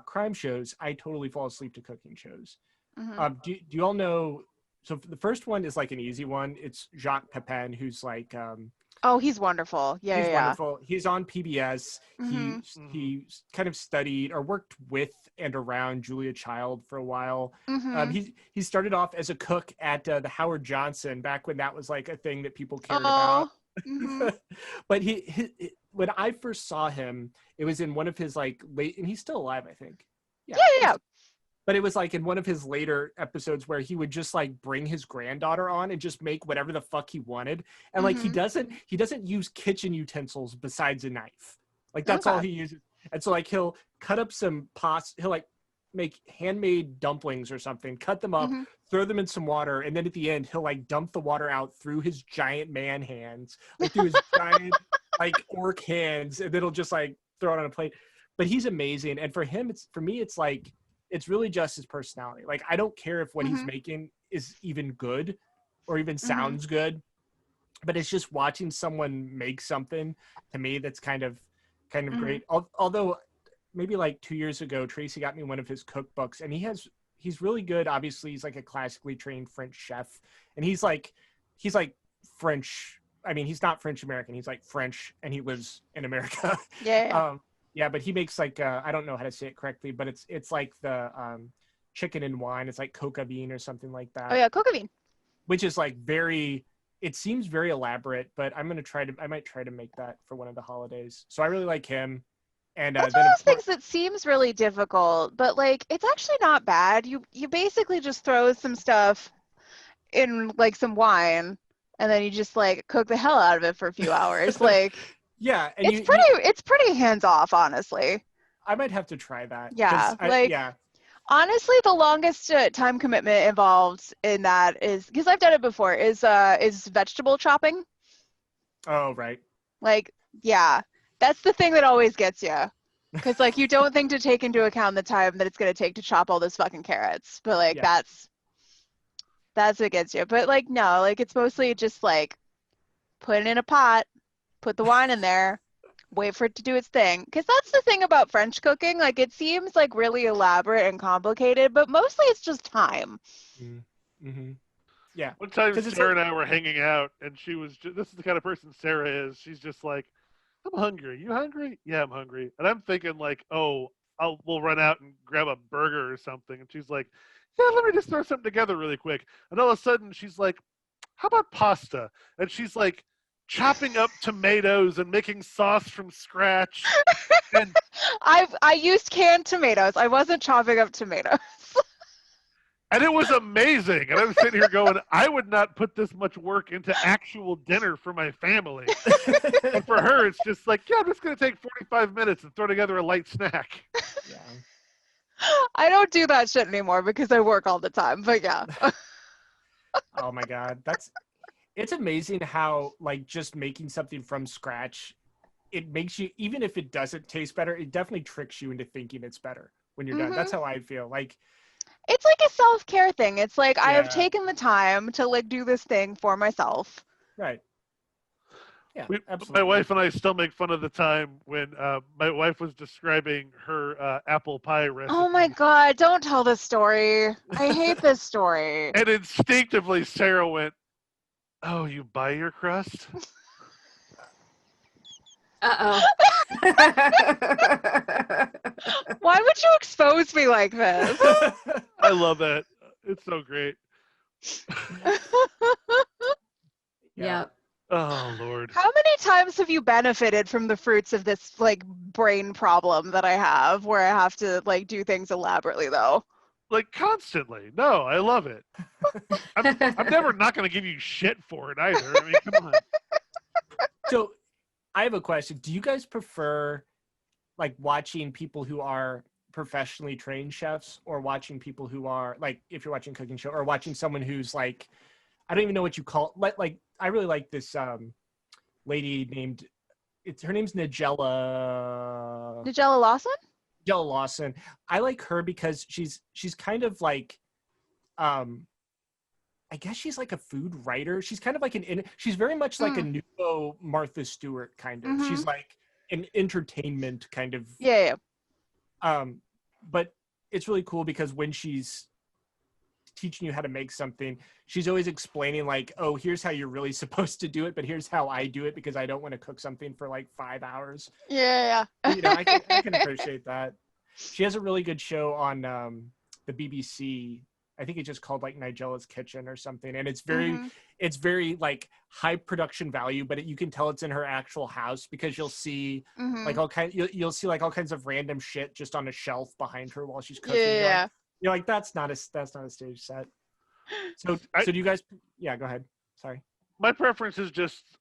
crime shows? I totally fall asleep to cooking shows. Do you all know? So the first one is like an easy one. It's Jacques Pepin, who's like. Oh, he's wonderful. Yeah, he's wonderful. He's on PBS. He kind of studied or worked with and around Julia Child for a while. He started off as a cook at the Howard Johnson back when that was like a thing that people cared about. But when I first saw him, it was in one of his like late, and he's still alive, I think. Yeah. But it was like in one of his later episodes where he would just like bring his granddaughter on and just make whatever the fuck he wanted. And like he doesn't use kitchen utensils besides a knife. Like that's all he uses. And so like he'll cut up some pasta, he'll like make handmade dumplings or something, cut them up, throw them in some water, and then at the end he'll like dump the water out through his giant man hands, like through his giant like orc hands, and then he'll just like throw it on a plate. But he's amazing. And for me it's like it's really just his personality. Like, I don't care if what he's making is even good or even sounds good, but it's just watching someone make something to me that's kind of great. Although maybe like 2 years ago, Tracy got me one of his cookbooks, and he's really good. Obviously, he's like a classically trained French chef, and he's like French. I mean, he's not French American. He's like French, and he lives in America. Yeah. Yeah, but he makes like I don't know how to say it correctly, but it's like the chicken and wine. It's like coca bean or something like that. Oh yeah, coca bean. Which is like very. It seems very elaborate, but I might try to make that for one of the holidays. So I really like him. And that's then one of those things that seems really difficult, but like it's actually not bad. You basically just throw some stuff in like some wine, and then you just like cook the hell out of it for a few hours. Like yeah, and it's pretty hands off, honestly. I might have to try that. Yeah, honestly, the longest time commitment involved in that is because I've done it before. Is vegetable chopping. Oh right. Like yeah, that's the thing that always gets you, because like you don't think to take into account the time that it's gonna take to chop all those fucking carrots, but like that's what gets you. But like no, like it's mostly just like put it in a pot, put the wine in there, wait for it to do its thing. Because that's the thing about French cooking. Like it seems like really elaborate and complicated, but mostly it's just time. Mm-hmm. Yeah. One time Sarah and I were hanging out, and she was this is the kind of person Sarah is. She's just like, I'm hungry. You hungry? Yeah, I'm hungry. And I'm thinking like, oh, we'll run out and grab a burger or something. And she's like, yeah, let me just throw something together really quick. And all of a sudden she's like, how about pasta? And she's like chopping up tomatoes and making sauce from scratch. And I used canned tomatoes. I wasn't chopping up tomatoes. And it was amazing. And I'm sitting here going, I would not put this much work into actual dinner for my family. But for her, it's just like, yeah, I'm just going to take 45 minutes and throw together a light snack. Yeah. I don't do that shit anymore because I work all the time. But yeah. Oh my God. It's amazing how like just making something from scratch, it makes you, even if it doesn't taste better, it definitely tricks you into thinking it's better when you're done. That's how I feel. Like, it's like a self-care thing. It's like I have taken the time to like do this thing for myself. Right. Yeah, absolutely. My wife and I still make fun of the time when my wife was describing her apple pie recipe. Oh my God, don't tell this story. I hate this story. And instinctively Sarah went, oh, you buy your crust? Uh-oh. Why would you expose me like this? I love that. It's so great. Yeah. Oh, Lord. How many times have you benefited from the fruits of this like brain problem that I have where I have to like do things elaborately though? Like constantly. No, I love it. I'm never not going to give you shit for it either. I mean, come on. So I have a question. Do you guys prefer like watching people who are professionally trained chefs or watching people who are like, if you're watching a cooking show, or watching someone who's like, I don't even know what you call it. Like I really like this lady named, her name's Nigella Lawson? Nigella Lawson. I like her because she's kind of like, I guess she's like a food writer. She's kind of like she's very much like a new Martha Stewart kind of. Mm-hmm. She's like an entertainment kind of. Yeah. But it's really cool because when she's teaching you how to make something, she's always explaining like, oh, here's how you're really supposed to do it, but here's how I do it because I don't want to cook something for like 5 hours. Yeah. You know, I can appreciate that. She has a really good show on the BBC. I think it's just called like Nigella's Kitchen or something. And it's very like high production value, but you can tell it's in her actual house because you'll see like you'll see like all kinds of random shit just on a shelf behind her while she's cooking. Yeah. You're like, that's not a stage set. So do you guys? Yeah, go ahead. Sorry. My preference is just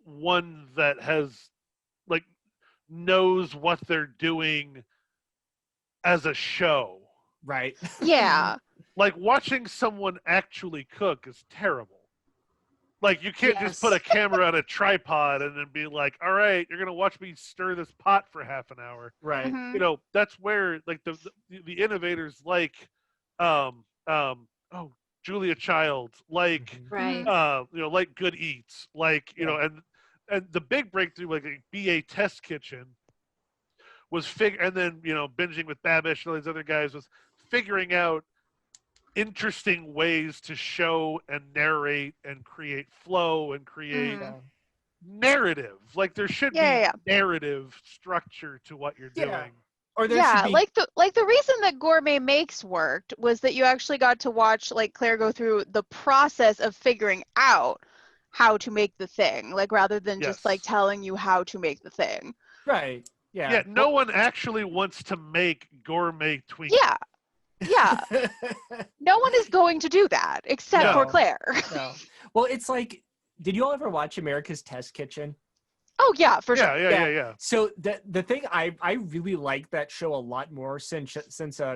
one that has like knows what they're doing as a show. Right. Yeah. Like watching someone actually cook is terrible. Like you can't just put a camera on a tripod and then be like, all right, you're going to watch me stir this pot for half an hour. Right. You know, that's where like the innovators like, Julia Childs, like, right. You know, like Good Eats, like, you know, and the big breakthrough, like a BA Test Kitchen was and then, you know, binging with Babish and all these other guys was figuring out interesting ways to show and narrate and create flow and create narrative. Like there should be narrative structure to what you're doing. Or there should be like the reason that Gourmet Makes worked was that you actually got to watch like Claire go through the process of figuring out how to make the thing, like rather than just like telling you how to make the thing. Right. Yeah. Yeah. No one actually wants to make gourmet Twinkies. Yeah. Yeah. No one is going to do that except for Claire. No. Well, it's like, did you all ever watch America's Test Kitchen? Oh yeah, for sure. Yeah. So the thing I really like that show a lot more since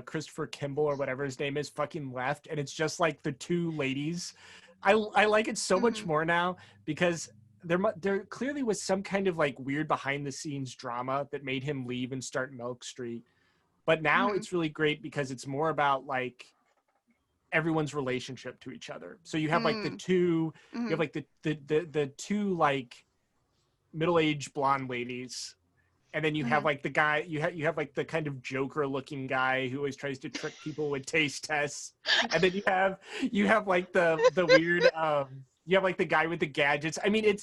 Christopher Kimball or whatever his name is fucking left, and it's just like the two ladies. I like it so much more now because there clearly was some kind of like weird behind the scenes drama that made him leave and start Milk Street, but now it's really great because it's more about like everyone's relationship to each other. So you have like the two, you have like the two like middle-aged blonde ladies, and then you have like the guy you have like the kind of Joker looking guy who always tries to trick people with taste tests, and then you have like the weird you have like the guy with the gadgets. I mean,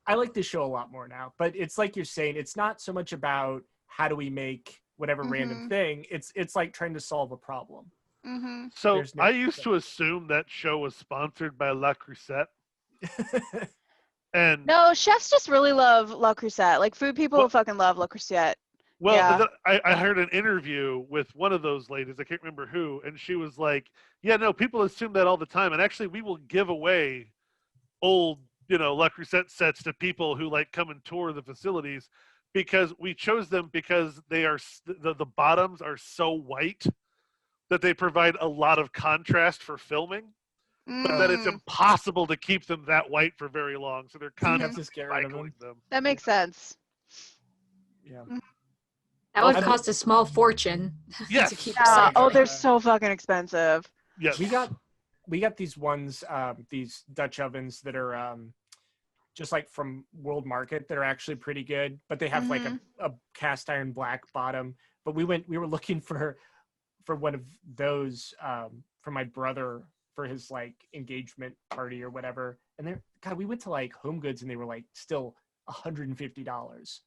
I like this show a lot more now, but it's like you're saying, it's not so much about how do we make whatever random thing, it's like trying to solve a problem. So I used to assume that show was sponsored by La Crusette. And no, chefs just really love La Crusette. Like food people fucking love La Crusette. Well, I heard an interview with one of those ladies. I can't remember who, and she was like, "Yeah, no, people assume that all the time, and actually, we will give away old, La Crusette sets to people who like come and tour the facilities because we chose them because they are the bottoms are so white that they provide a lot of contrast for filming." But that it's impossible to keep them that white for very long, so they're constantly cycling them. That makes sense. Yeah. That would cost a small fortune. Yes. To keep they're so fucking expensive. Yes. We got these ones, these Dutch ovens that are just like from World Market that are actually pretty good, but they have like a cast iron black bottom. But we were looking for one of those for my brother for his like engagement party or whatever, and we went to like Home Goods and they were like still $150.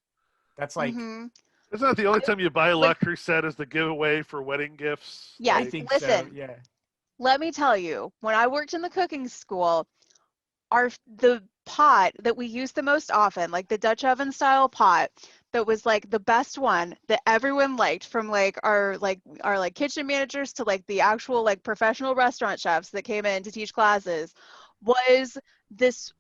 That's like isn't that the only time you buy a La Crusette as the giveaway for wedding gifts? Yeah, I think listen, so, yeah. Let me tell you, when I worked in the cooking school, the pot that we used the most often, like the Dutch oven style pot, that was like the best one that everyone liked, from like our kitchen managers to like the actual like professional restaurant chefs that came in to teach classes, was this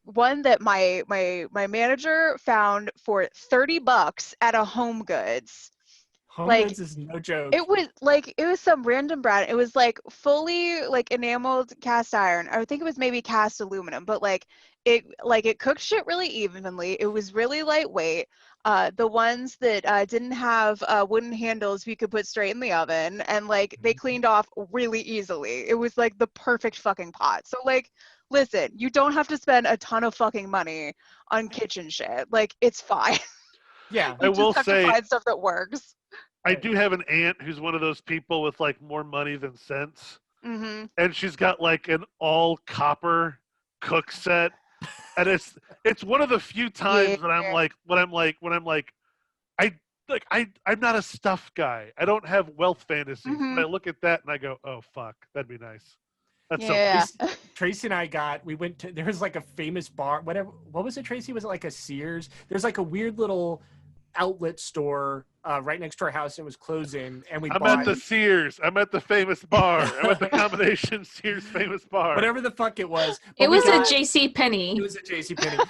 one that my manager found for $30 at a Home Goods. Home Goods is no joke. It was some random brand. It was like fully like enameled cast iron. I think it was maybe cast aluminum, but it cooked shit really evenly. It was really lightweight. The ones that didn't have wooden handles you could put straight in the oven, and like they cleaned off really easily. It was like the perfect fucking pot. So like, listen, you don't have to spend a ton of fucking money on kitchen shit. Like, it's fine. Yeah, I will just have say to find stuff that works. I do have an aunt who's one of those people with like more money than sense, and she's got like an all copper cook set, and it's one of the few times that I'm not a stuff guy. I don't have wealth fantasies. But I look at that and I go, oh fuck, that'd be nice. That's so Tracy and I went to, there's like a famous bar, whatever. What was it, Tracy? Was it like a Sears? There's like a weird little outlet store right next to our house. It was closing, and I'm at the Sears. I'm at the famous bar. I'm at the combination Sears famous bar. Whatever the fuck it was. It was a JCPenney. It was a JCPenney.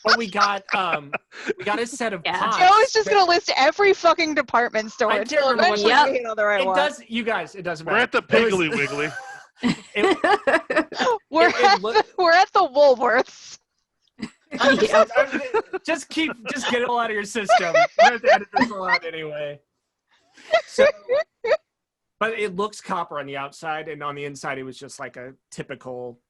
But we got a set of pots. Joe is just gonna list every fucking department store until eventually we hit on the right one. You guys, it doesn't matter. We're at the Piggly Wiggly. We're at the Woolworths. Just get it all out of your system. We're going to edit this all out anyway. So, but it looks copper on the outside, and on the inside, it was just like a typical,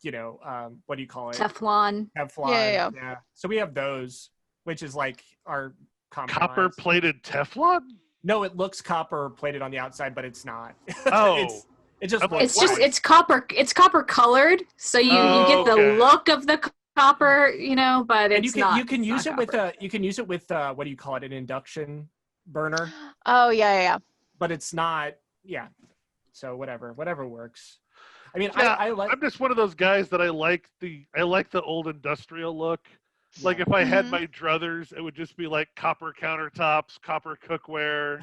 what do you call it? Teflon. Yeah. So we have those, which is like our compromise. Copper-plated Teflon? No, it looks copper plated on the outside, but it's not. Oh. It just I'm like, looks what? it's copper colored, so you get the okay. look of the copper, but and it's you can use it with copper. what do you call it, an induction burner, Oh yeah. but it's not. Yeah, so whatever works. I mean, Yeah, I like. I'm just one of those guys that I like the old industrial look. Like if I had Mhm. my druthers, it would just be like copper countertops, copper cookware,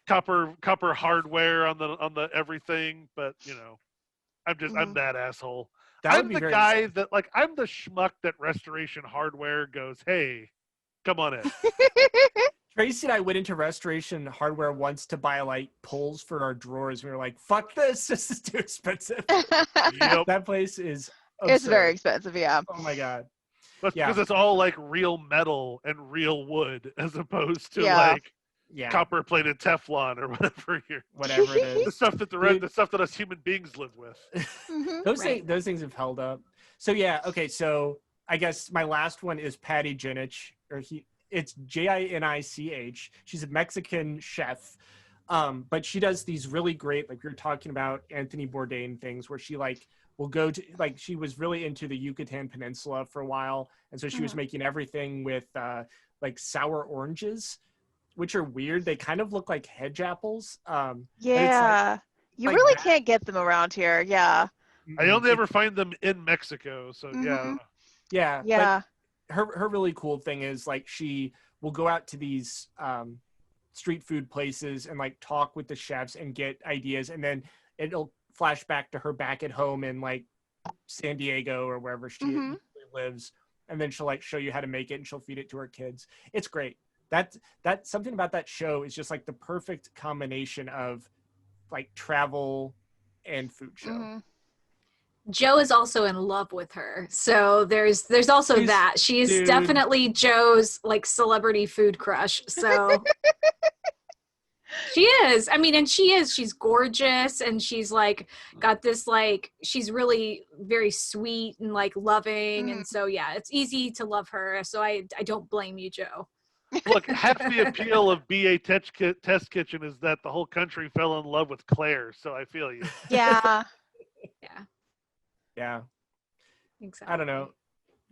copper hardware on the everything. But I'm that asshole. That would I'm be the very guy that I'm the schmuck that Restoration Hardware goes, hey, come on in. Tracy and I went into Restoration Hardware once to buy like pulls for our drawers. We were like, "Fuck this! This is too expensive." Yep. That place is absurd. It's very expensive, yeah. Oh my god. That's because it's all like real metal and real wood, as opposed to like copper plated Teflon or whatever whatever it is. the stuff that us human beings live with. Those things have held up. So yeah, okay. So I guess my last one is Patty Ginnich, it's Ginich. She's a Mexican chef, but she does these really great, like we were talking about Anthony Bourdain things, where she like will go to, like, she was really into the Yucatan Peninsula for a while, and so she was making everything with like sour oranges, which are weird. They kind of look like hedge apples. Yeah, you like really that. can't get them around here. Yeah. I only ever find them in Mexico, so yeah. Yeah. But her really cool thing is like she will go out to these street food places and like talk with the chefs and get ideas, and then it'll flash back to her back at home in like San Diego or wherever she lives, and then she'll like show you how to make it and she'll feed it to her kids. It's great. That's something about that show is just like the perfect combination of like travel and food show. Joe is also in love with her, so there's also that she's definitely Joe's like celebrity food crush. So she is. I mean, and she's gorgeous, and she's like got this like, she's really very sweet and like loving, and so yeah, it's easy to love her. So I don't blame you, Joe. Look, half the appeal of BA Test Kitchen is that the whole country fell in love with Claire, so I feel you. Yeah. Yeah. Exactly. I don't know.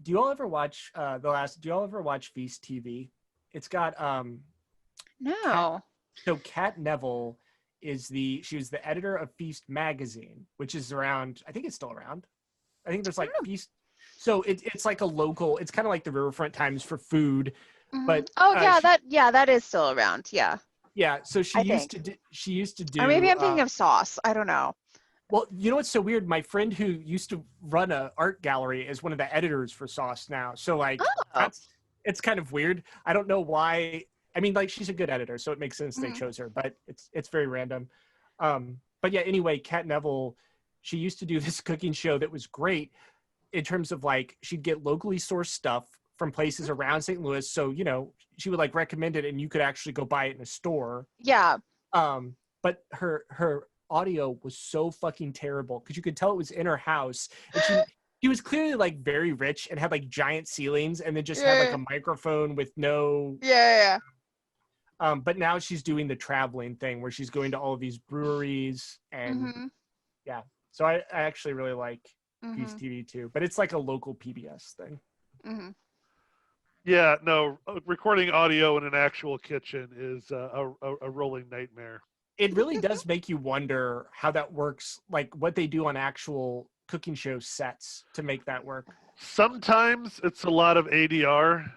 Do you all ever watch do you all ever watch Feast TV? It's got No. Kat Neville she was the editor of Feast magazine, which is around, I think it's still around. I think there's like Feast. So it's like a local, it's kind of like the Riverfront Times for food, but that is still around. Yeah. Yeah, so she used to do Or maybe I'm thinking of Sauce. I don't know. Well, you know what's so weird? My friend who used to run an art gallery is one of the editors for Sauce now. So like it's kind of weird. I don't know why. I mean, like, she's a good editor, so it makes sense they chose her, but it's very random. But yeah, anyway, Kat Neville, she used to do this cooking show that was great in terms of like, she'd get locally sourced stuff from places around St. Louis. So, she would like recommend it and you could actually go buy it in a store. Yeah. But her audio was so fucking terrible because you could tell it was in her house, and she was clearly like very rich and had like giant ceilings, and then just had like a microphone with no but now she's doing the traveling thing where she's going to all of these breweries and so I actually really like Feast TV too, but it's like a local PBS thing. Yeah, no, recording audio in an actual kitchen is a rolling nightmare. It really does make you wonder how that works, like what they do on actual cooking show sets to make that work. Sometimes it's a lot of ADR.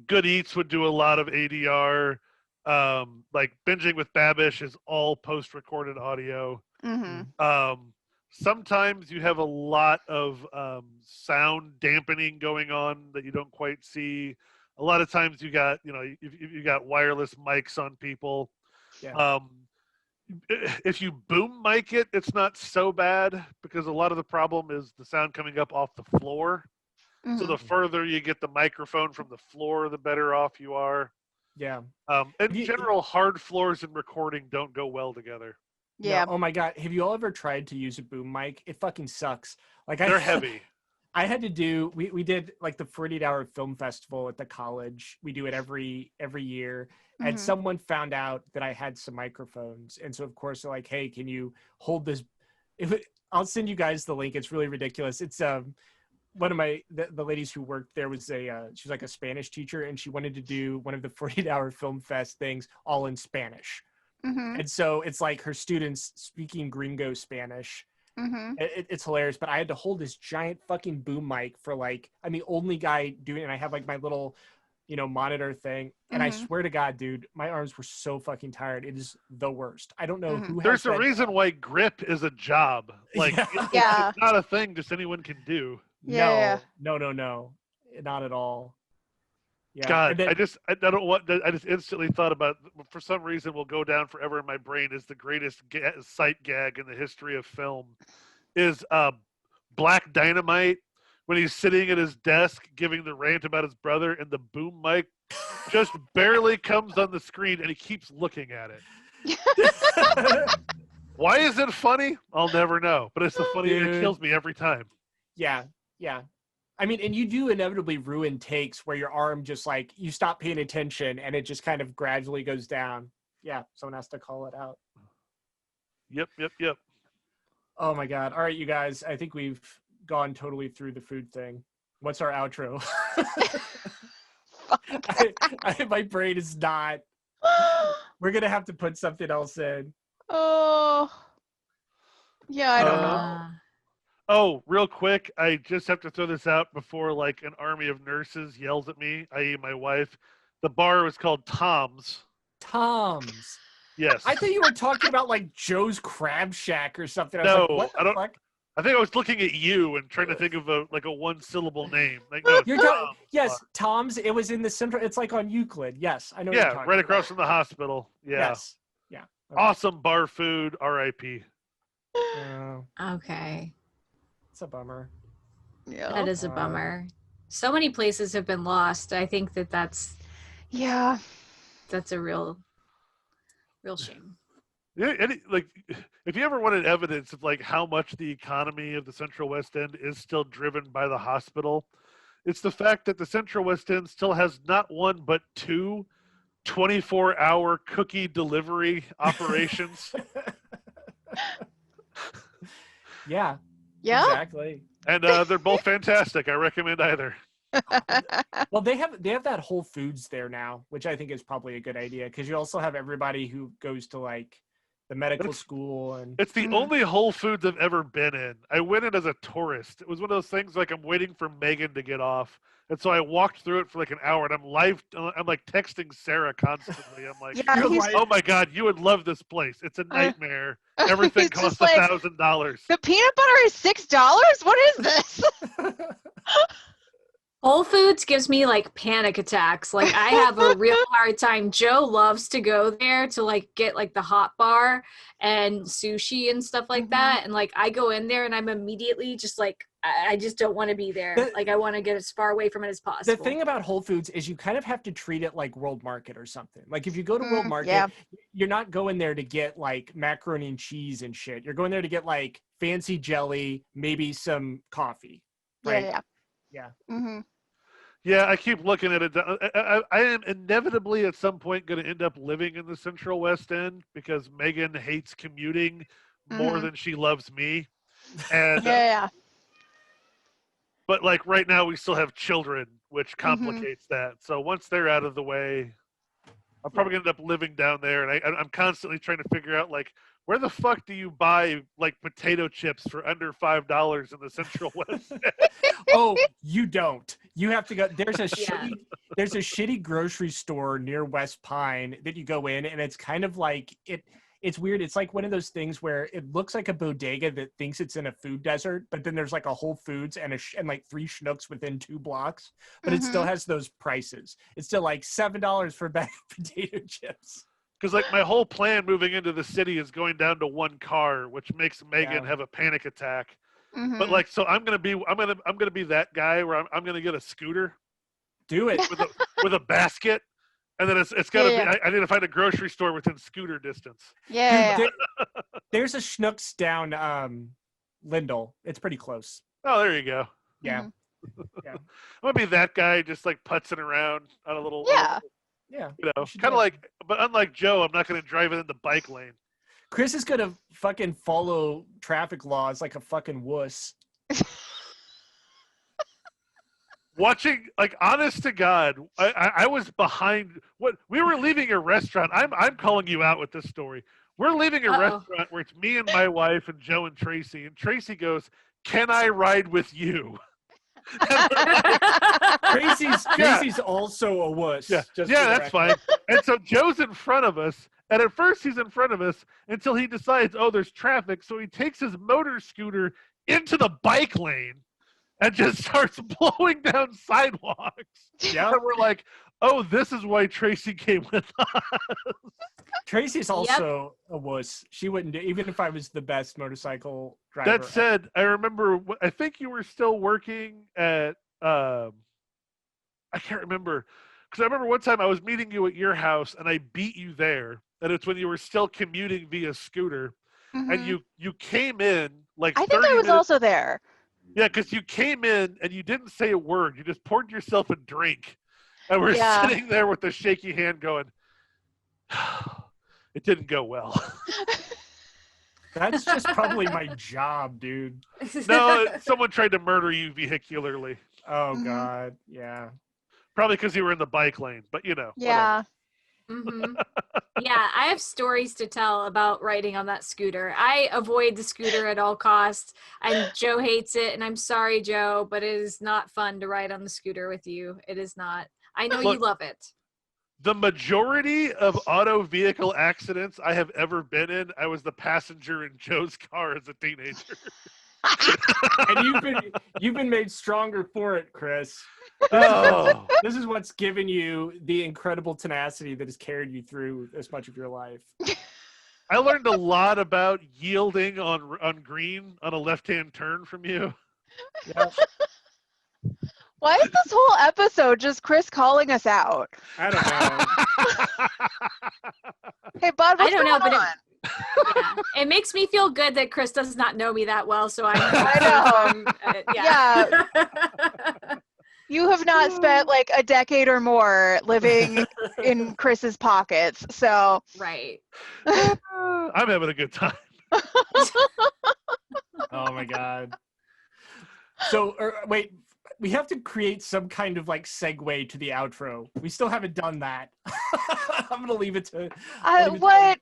Good Eats would do a lot of ADR. Like Binging with Babish is all post-recorded audio. Sometimes you have a lot of sound dampening going on that you don't quite see. A lot of times you got, you got wireless mics on people. Yeah. If you boom mic it, it's not so bad because a lot of the problem is the sound coming up off the floor. So the further you get the microphone from the floor, the better off you are. Yeah. In general, hard floors and recording don't go well together. Yeah. No, oh my God. Have you all ever tried to use a boom mic? It fucking sucks. Like they're heavy. I had to do, we did like the 48-hour film festival at the college. We do it every year. And someone found out that I had some microphones. And so of course they're like, hey, can you hold this? I'll send you guys the link. It's really ridiculous. It's one of the ladies who worked there was she was like a Spanish teacher, and she wanted to do one of the 48-hour film fest things all in Spanish. And so it's like her students speaking gringo Spanish. It's hilarious, but I had to hold this giant fucking boom mic for like, I'm the only guy doing it, and I have like my little, monitor thing. And I swear to God, dude, my arms were so fucking tired. It is the worst. I don't know who. There's a reason why grip is a job. Like, it's not a thing just anyone can do. No, not at all. Yeah. God, then, I just instantly thought about, for some reason will go down forever in my brain as the greatest sight gag in the history of film is Black Dynamite when he's sitting at his desk giving the rant about his brother, and the boom mic just barely comes on the screen and he keeps looking at it. Why is it funny? I'll never know, but it's the funny. It kills me every time. Yeah. I mean, and you do inevitably ruin takes where your arm just like, you stop paying attention and it just kind of gradually goes down. Yeah, someone has to call it out. Yep. Oh my God. All right, you guys, I think we've gone totally through the food thing. What's our outro? My brain is not. We're going to have to put something else in. Oh. Yeah, I don't know. Oh, real quick, I just have to throw this out before like an army of nurses yells at me, i.e. my wife. The bar was called Tom's. Tom's. Yes. I thought you were talking about like Joe's Crab Shack or something. No, what the fuck? I think I was looking at you and trying to think of a one-syllable name. Like, no, You're Tom's. Yes, Tom's. It was in the central. It's like on Euclid. Yes, I know. Yeah, right across from the hospital. Yeah. Yes. Yeah. Okay. Awesome bar food. R.I.P. Okay. It's a bummer. Yeah, that is a bummer. So many places have been lost. I think that's a real shame. Yeah, like if you ever wanted evidence of like how much the economy of the Central West End is still driven by the hospital, it's the fact that the Central West End still has not one but two 24-hour cookie delivery operations. Yeah. Yeah. Exactly. And they're both fantastic. I recommend either. Well, they have that Whole Foods there now, which I think is probably a good idea, because you also have everybody who goes to like the medical school, and it's the only Whole Foods I've ever been in. I went in as a tourist. It was one of those things like I'm waiting for Megan to get off, and so I walked through it for like an hour, and I'm like texting Sarah constantly. I'm like, oh my God, you would love this place. It's a nightmare. Everything costs $1,000. The peanut butter is $6. What is this? Whole Foods gives me like panic attacks. Like I have a real hard time. Joe loves to go there to like get like the hot bar and sushi and stuff like that. And like I go in there and I'm immediately just like, I just don't want to be there. Like I want to get as far away from it as possible. The thing about Whole Foods is you kind of have to treat it like World Market or something. Like if you go to World Market, you're not going there to get like macaroni and cheese and shit. You're going there to get like fancy jelly, maybe some coffee. Right? Yeah. Mm-hmm. Yeah, I keep looking at it. I am inevitably at some point going to end up living in the Central West End because Megan hates commuting more than she loves me. And but like right now we still have children, which complicates that. So once they're out of the way, I'm probably going to end up living down there. And I'm constantly trying to figure out like, where the fuck do you buy like potato chips for under $5 in the Central West End? Oh, you don't. You have to go. There's a shitty grocery store near West Pine that you go in, and it's kind of like it's weird. It's like one of those things where it looks like a bodega that thinks it's in a food desert, but then there's like a Whole Foods and like 3 Schnucks within 2 blocks, but it still has those prices. It's still like $7 for a bag of potato chips. Because like my whole plan moving into the city is going down to 1 car, which makes Megan have a panic attack. But like, so I'm gonna be that guy where I'm gonna get a scooter. Do it with a basket, and then it's gotta be. I need to find a grocery store within scooter distance. Yeah. Dude, there's a Schnucks down Lindell. It's pretty close. Oh, there you go. Yeah. I'm gonna be that guy, just like putzing around on a little. Yeah. Yeah. You know, kind of like, but unlike Joe, I'm not gonna drive it in the bike lane. Chris is gonna fucking follow traffic laws like a fucking wuss. Watching, like, honest to God, I was behind. What we were leaving a restaurant. I'm calling you out with this story. We're leaving a restaurant where it's me and my wife and Joe and Tracy goes, "Can I ride with you?" Tracy's also a wuss. Yeah, that's fine. And so Joe's in front of us, and at first he's in front of us until he decides, oh, there's traffic. So he takes his motor scooter into the bike lane and just starts blowing down sidewalks. Yeah. And we're like, oh, this is why Tracy came with us. Tracy's also a wuss. She wouldn't do, even if I was the best motorcycle driver. That said, I remember, I think you were still working at, I can't remember. Because I remember one time I was meeting you at your house and I beat you there. And it's when you were still commuting via scooter. Mm-hmm. And you came in like I think I was also there. Yeah, because you came in and you didn't say a word. You just poured yourself a drink. And we're sitting there with a shaky hand going, it didn't go well. That's just probably my job, dude. No, someone tried to murder you vehicularly. Oh, God. Yeah. Probably because you were in the bike lane, but you know. Yeah. Mm-hmm. Yeah, I have stories to tell about riding on that scooter. I avoid the scooter at all costs, and Joe hates it, and I'm sorry, Joe, but it is not fun to ride on the scooter with you. It is not. I know you love it. The majority of auto vehicle accidents I have ever been in, I was the passenger in Joe's car as a teenager. And you've been made stronger for it, Chris. Oh. This is what's given you the incredible tenacity that has carried you through as much of your life. I learned a lot about yielding on green on a left-hand turn from you. Yeah. Why is this whole episode just Chris calling us out? I don't know. Hey, Bud, what's going on? It makes me feel good that Chris does not know me that well, so I know. Yeah. You have not spent like a decade or more living in Chris's pockets, so. Right. I'm having a good time. Oh my God. So, wait, we have to create some kind of like segue to the outro. We still haven't done that. I'm gonna leave it to. What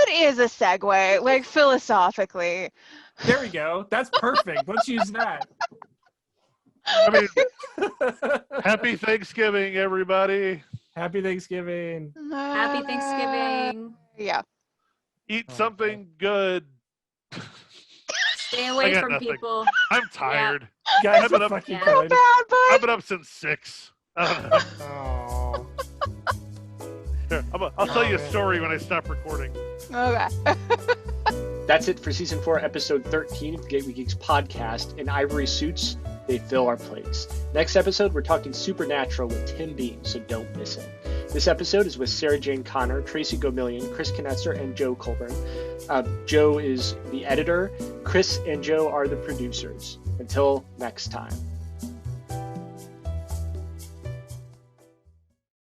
is a segue? Like philosophically. There we go. That's perfect. Let's use that. I mean, happy Thanksgiving, everybody. Happy Thanksgiving. Happy Thanksgiving. Yeah. Eat something good. Stay away from people. I'm tired. Guys, I've been up, fucking So bad, Bud. I've been up since 6. I don't know. Oh. Here, I'll tell you a story when I stop recording. Okay. That's it for Season 4, Episode 13 of the Gateway Geeks podcast. In ivory suits, they fill our place. Next episode, we're talking Supernatural with Tim Beam, so don't miss it. This episode is with Sarah Jane Connor, Tracy Gomillion, Chris Knetzer, and Joe Kohlburn. Joe is the editor. Chris and Joe are the producers. Until next time.